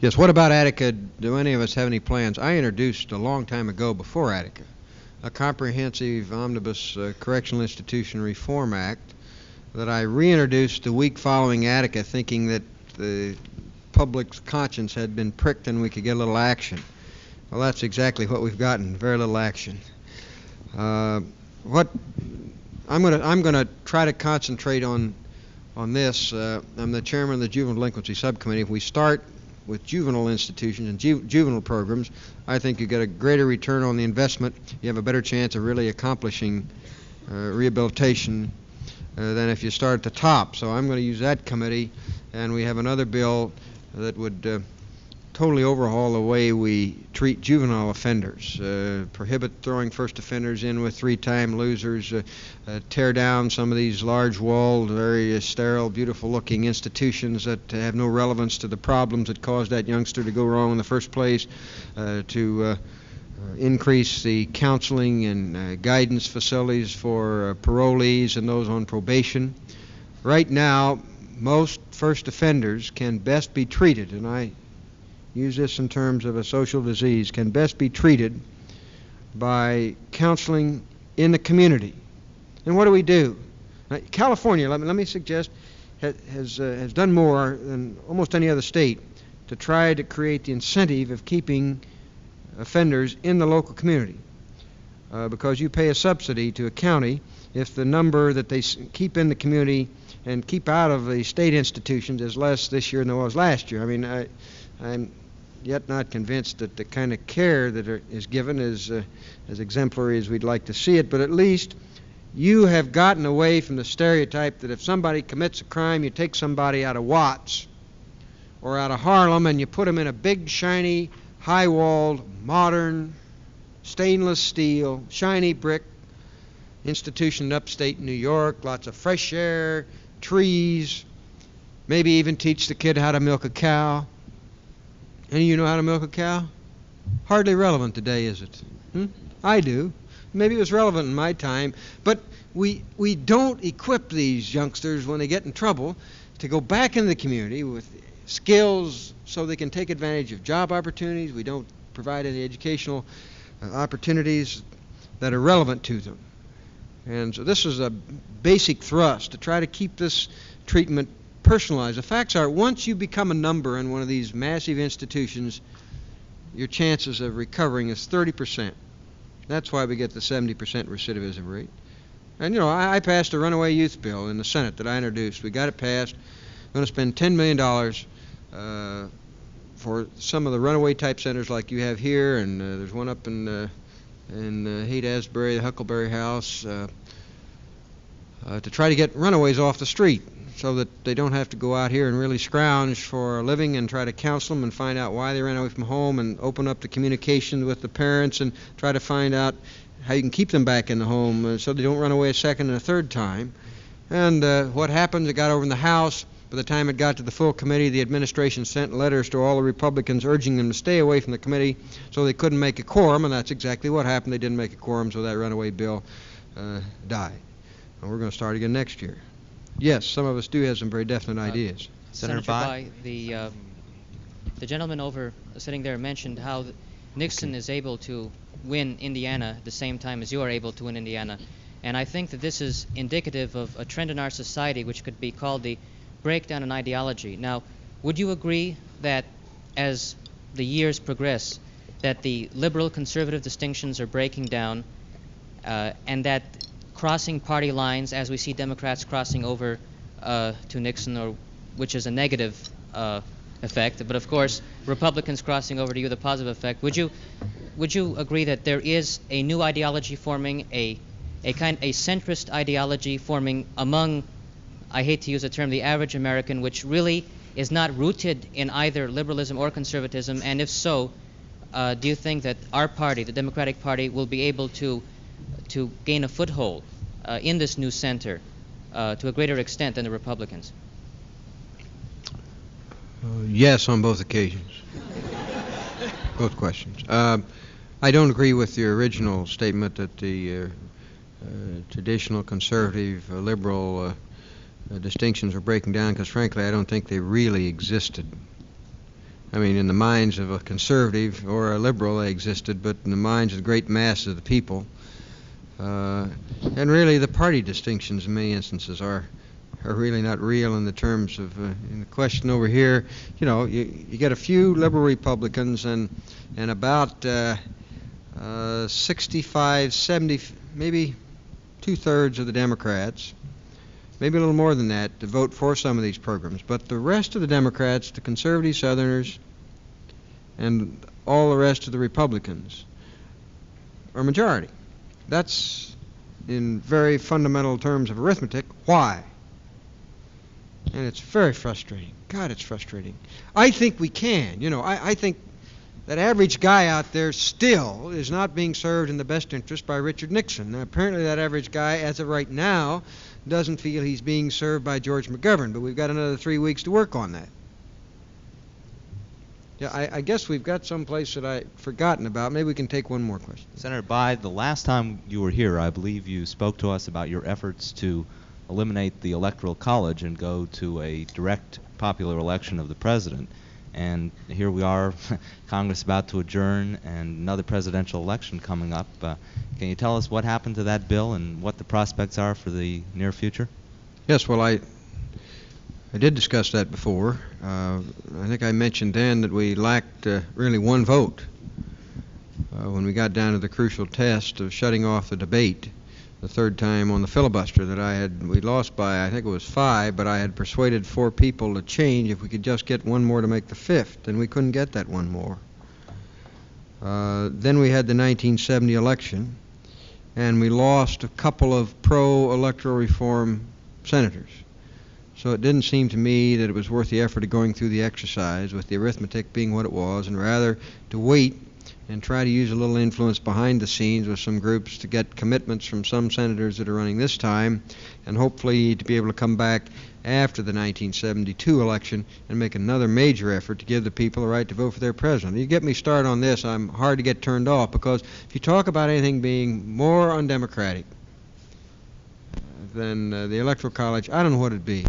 Yes, what about Attica? Do any of us have any plans? I introduced a long time ago, before Attica, a comprehensive omnibus correctional institution reform act that I reintroduced the week following Attica, thinking that the public's conscience had been pricked and we could get a little action. Well, that's exactly what we've gotten, very little action. What I'm going to try to concentrate on this. I'm the chairman of the Juvenile Delinquency Subcommittee. If we start with juvenile institutions and juvenile programs, I think you get a greater return on the investment. You have a better chance of really accomplishing rehabilitation than if you start at the top. So I'm going to use that committee, and we have another bill that would totally overhaul the way we treat juvenile offenders, prohibit throwing first offenders in with three-time losers, tear down some of these large-walled, very sterile, beautiful-looking institutions that have no relevance to the problems that caused that youngster to go wrong in the first place, to increase the counseling and guidance facilities for parolees and those on probation. Right now, most first offenders can best be treated, and I use this in terms of a social disease, can best be treated by counseling in the community. And what do? California, let me suggest, has done more than almost any other state to try to create the incentive of keeping offenders in the local community, because you pay a subsidy to a county if the number that they keep in the community and keep out of the state institutions is less this year than it was last year. I mean, I'm yet not convinced that the kind of care that is given is as exemplary as we'd like to see it, but at least you have gotten away from the stereotype that if somebody commits a crime, you take somebody out of Watts or out of Harlem and you put them in a big, shiny, high-walled, modern, stainless steel, shiny brick institution in upstate New York, lots of fresh air, trees, maybe even teach the kid how to milk a cow. Any of you know how to milk a cow? Hardly relevant today, is it? I do. Maybe it was relevant in my time, but we don't equip these youngsters when they get in trouble to go back into the community with skills so they can take advantage of job opportunities. We don't provide any educational opportunities that are relevant to them. And so this is a basic thrust to try to keep this treatment personalized. The facts are, once you become a number in one of these massive institutions, your chances of recovering is 30%. That's why we get the 70% recidivism rate. And, you know, I passed a runaway youth bill in the Senate that I introduced. We got it passed. We're going to spend $10 million for some of the runaway type centers like you have here, and there's one up in Haight-Asbury, the Huckleberry House, to try to get runaways off the street so that they don't have to go out here and really scrounge for a living and try to counsel them and find out why they ran away from home and open up the communication with the parents and try to find out how you can keep them back in the home so they don't run away a second and a third time. And what happened, it got over in the House. By the time it got to the full committee, the administration sent letters to all the Republicans urging them to stay away from the committee so they couldn't make a quorum, and that's exactly what happened. They didn't make a quorum, so that runaway bill died. And we're going to start again next year. Yes, some of us do have some very definite ideas. Senator Bayh? The gentleman over sitting there mentioned how Nixon is able to win Indiana at the same time as you are able to win Indiana. And I think that this is indicative of a trend in our society which could be called the breakdown in ideology. Now, would you agree that as the years progress, that the liberal-conservative distinctions are breaking down, and that crossing party lines, as we see Democrats crossing over to Nixon, or which is a negative effect, but of course Republicans crossing over to you, the positive effect. Would you agree that there is a new ideology forming, a centrist ideology forming among, I hate to use the term, the average American, which really is not rooted in either liberalism or conservatism? And if so, do you think that our party, the Democratic Party, will be able to gain a foothold in this new center to a greater extent than the Republicans? Yes, on both occasions. Both questions. I don't agree with your original statement that the traditional conservative, liberal distinctions are breaking down, because frankly I don't think they really existed. I mean, in the minds of a conservative or a liberal they existed, but in the minds of the great mass of the people. And really the party distinctions in many instances are really not real in the terms of, in the question over here, you know, you get a few liberal Republicans and about 65, 70, maybe two-thirds of the Democrats, maybe a little more than that, to vote for some of these programs. But the rest of the Democrats, the conservative Southerners, and all the rest of the Republicans are majority. That's, in very fundamental terms of arithmetic, why? And it's very frustrating. God, it's frustrating. I think we can. You know, I think that average guy out there still is not being served in the best interest by Richard Nixon. Now, apparently that average guy, as of right now, doesn't feel he's being served by George McGovern, but we've got another 3 weeks to work on that. Yeah, I guess we've got some place that I've forgotten about. Maybe we can take one more question. Senator Bayh, the last time you were here, I believe you spoke to us about your efforts to eliminate the Electoral College and go to a direct popular election of the president. And here we are, Congress about to adjourn and another presidential election coming up. Can you tell us what happened to that bill and what the prospects are for the near future? Yes, well, I did discuss that before. I think I mentioned then that we lacked really one vote when we got down to the crucial test of shutting off the debate the third time on the filibuster that we lost by, I think it was 5, but I had persuaded 4 people to change if we could just get one more to make the 5th, and we couldn't get that one more. Then we had the 1970 election, and we lost a couple of pro-electoral reform senators. So it didn't seem to me that it was worth the effort of going through the exercise with the arithmetic being what it was, and rather to wait and try to use a little influence behind the scenes with some groups to get commitments from some senators that are running this time, and hopefully to be able to come back after the 1972 election and make another major effort to give the people the right to vote for their president. You get me started on this, I'm hard to get turned off, because if you talk about anything being more undemocratic than the Electoral College, I don't know what it'd be.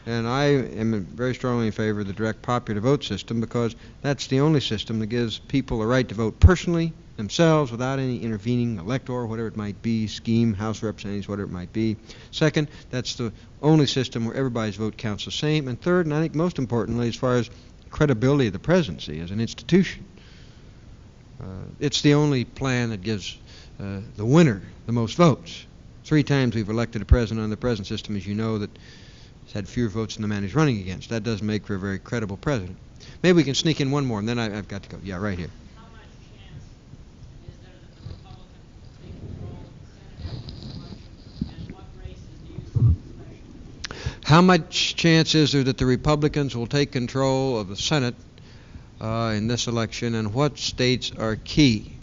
And I am very strongly in favor of the direct popular vote system, because that's the only system that gives people the right to vote personally, themselves, without any intervening elector, whatever it might be, scheme, House of Representatives, whatever it might be. Second, that's the only system where everybody's vote counts the same. And third, and I think most importantly, as far as credibility of the presidency as an institution, it's the only plan that gives the winner the most votes. 3 times we've elected a president on the present system, as you know, that had fewer votes than the man he's running against. That does make for a very credible president. Maybe we can sneak in one more, and then I've got to go. Yeah, right here. How much chance is there that the Republicans take control of the Senate after this election, and what races do you see especially? How much chance is there that the Republicans will take control of the Senate in this election, and what states are key?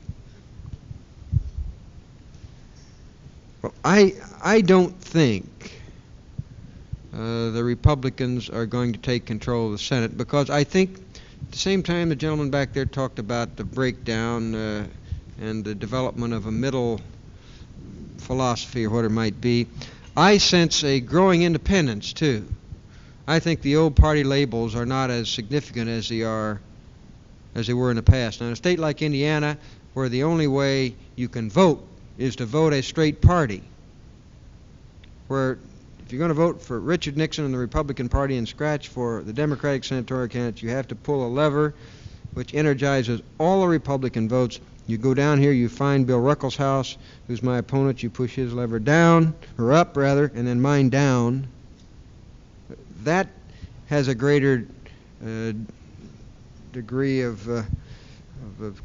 Well, I don't think the Republicans are going to take control of the Senate, because I think at the same time the gentleman back there talked about the breakdown and the development of a middle philosophy or what it might be, I sense a growing independence too. I think the old party labels are not as significant as they were in the past. Now, in a state like Indiana, where the only way you can vote is to vote a straight party, where if you're going to vote for Richard Nixon and the Republican Party and scratch for the Democratic senatorial candidate, you have to pull a lever which energizes all the Republican votes. You go down here, you find Bill Ruckelshaus, who's my opponent, you push his lever down, or up rather, and then mine down. That has a greater degree of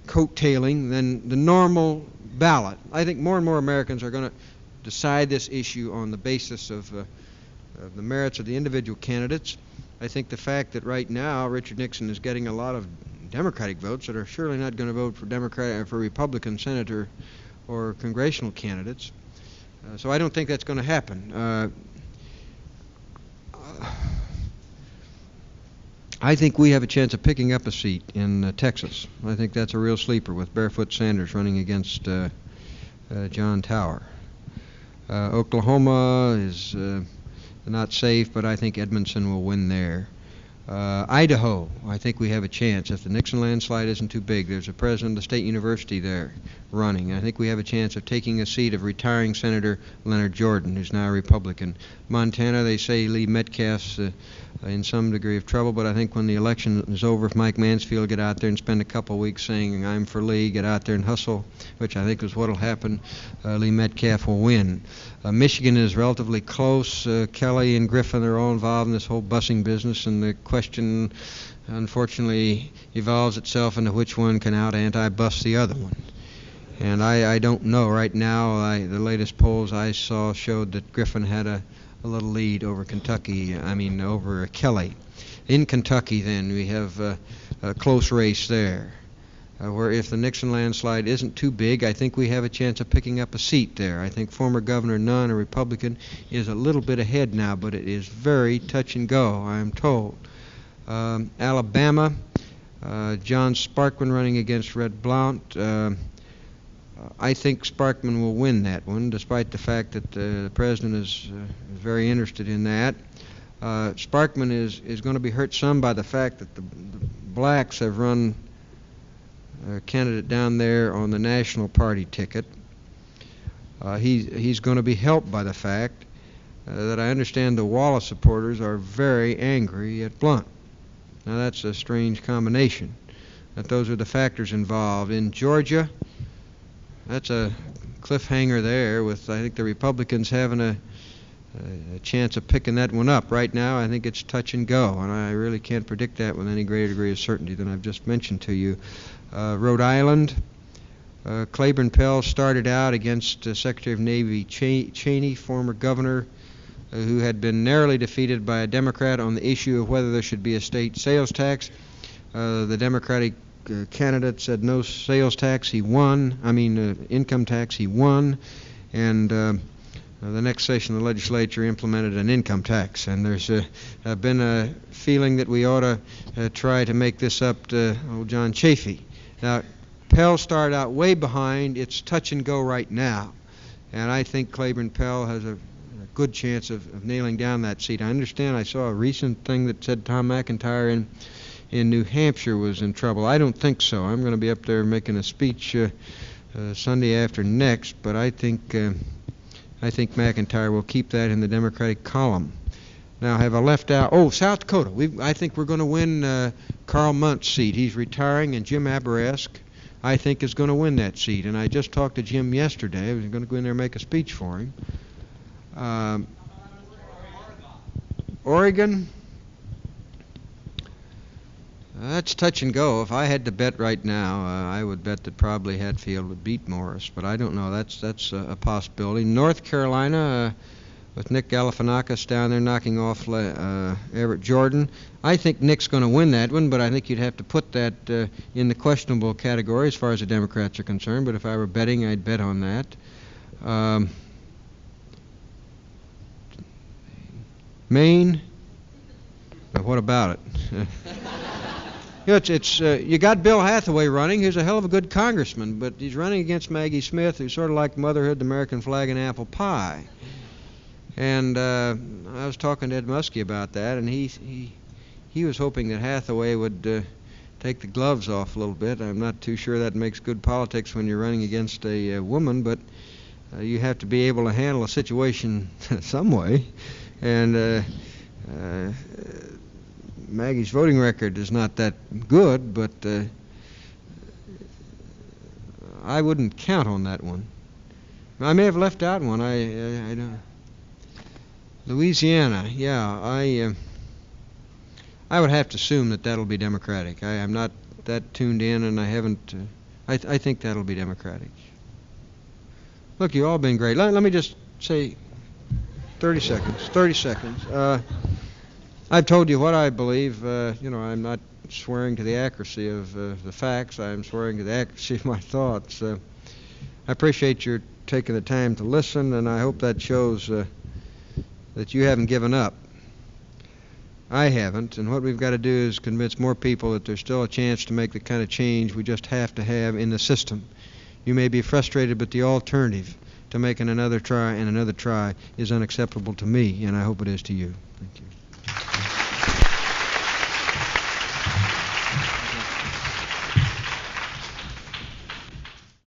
coattailing than the normal ballot. I think more and more Americans are going to decide this issue on the basis of the merits of the individual candidates. I think the fact that right now Richard Nixon is getting a lot of Democratic votes that are surely not going to vote for Republican senator or congressional candidates. So I don't think that's going to happen. I think we have a chance of picking up a seat in Texas. I think that's a real sleeper with Barefoot Sanders running against John Tower. Oklahoma is not safe, but I think Edmondson will win there. Idaho, I think we have a chance. If the Nixon landslide isn't too big, there's a president of the state university there running. I think we have a chance of taking a seat of retiring Senator Leonard Jordan, who's now a Republican. Montana, they say Lee Metcalf's in some degree of trouble, but I think when the election is over, if Mike Mansfield will get out there and spend a couple of weeks saying, I'm for Lee, get out there and hustle, which I think is what will happen, Lee Metcalf will win. Michigan is relatively close. Kelly and Griffin are all involved in this whole busing business, and the question, unfortunately, evolves itself into which one can out-anti-bus the other one. And I don't know. Right now, the latest polls I saw showed that Griffin had a little lead over over Kelly. In Kentucky, then, we have a close race there, where if the Nixon landslide isn't too big, I think we have a chance of picking up a seat there. I think former Governor Nunn, a Republican, is a little bit ahead now, but it is very touch and go, I am told. Alabama, John Sparkman running against Red Blount. I think Sparkman will win that one, despite the fact that the president is very interested in that. Sparkman is going to be hurt some by the fact that the blacks have run a candidate down there on the National Party ticket. He's going to be helped by the fact that I understand the Wallace supporters are very angry at Blount. Now that's a strange combination, but those are the factors involved. In Georgia, that's a cliffhanger there, with I think the Republicans having a chance of picking that one up. Right now, I think it's touch and go, and I really can't predict that with any greater degree of certainty than I've just mentioned to you. Rhode Island, Claiborne Pell started out against Secretary of Navy Cheney, former governor, who had been narrowly defeated by a Democrat on the issue of whether there should be a state sales tax. The Democratic candidate said no sales tax. He won. Income tax. He won. And the next session of the legislature implemented an income tax. And there's been a feeling that we ought to try to make this up to old John Chafee. Now, Pell started out way behind. It's touch and go right now. And I think Claiborne Pell has a good chance of nailing down that seat. I understand I saw a recent thing that said Tom McIntyre in New Hampshire was in trouble. I don't think so. I'm going to be up there making a speech Sunday after next, but I think McIntyre will keep that in the Democratic column. Now, have I left out? Oh, South Dakota. I think we're going to win Carl Munt's seat. He's retiring, and Jim Aberask, I think, is going to win that seat. And I just talked to Jim yesterday. I was going to go in there and make a speech for him. Oregon. That's touch and go. If I had to bet right now, I would bet that probably Hatfield would beat Morris, but I don't know. That's a possibility. North Carolina, with Nick Galifianakis down there knocking off Everett Jordan. I think Nick's going to win that one, but I think you'd have to put that in the questionable category as far as the Democrats are concerned. But if I were betting, I'd bet on that. Maine. But what about it? You got Bill Hathaway running, who's a hell of a good congressman, but he's running against Maggie Smith, who's sort of like motherhood, the American flag, and apple pie. And I was talking to Ed Muskie about that, and he was hoping that Hathaway would take the gloves off a little bit. I'm not too sure that makes good politics when you're running against a woman, but you have to be able to handle a situation some way. And Maggie's voting record is not that good, but I wouldn't count on that one. I may have left out one. I don't. Louisiana, yeah. I would have to assume that that'll be Democratic. I'm not that tuned in, and I haven't. I think that'll be Democratic. Look, you've all been great. Let me just say 30 seconds. 30 seconds. I've told you what I believe. I'm not swearing to the accuracy of the facts. I'm swearing to the accuracy of my thoughts. I appreciate your taking the time to listen, and I hope that shows that you haven't given up. I haven't, and what we've got to do is convince more people that there's still a chance to make the kind of change we just have to have in the system. You may be frustrated, but the alternative to making another try and another try is unacceptable to me, and I hope it is to you. Thank you.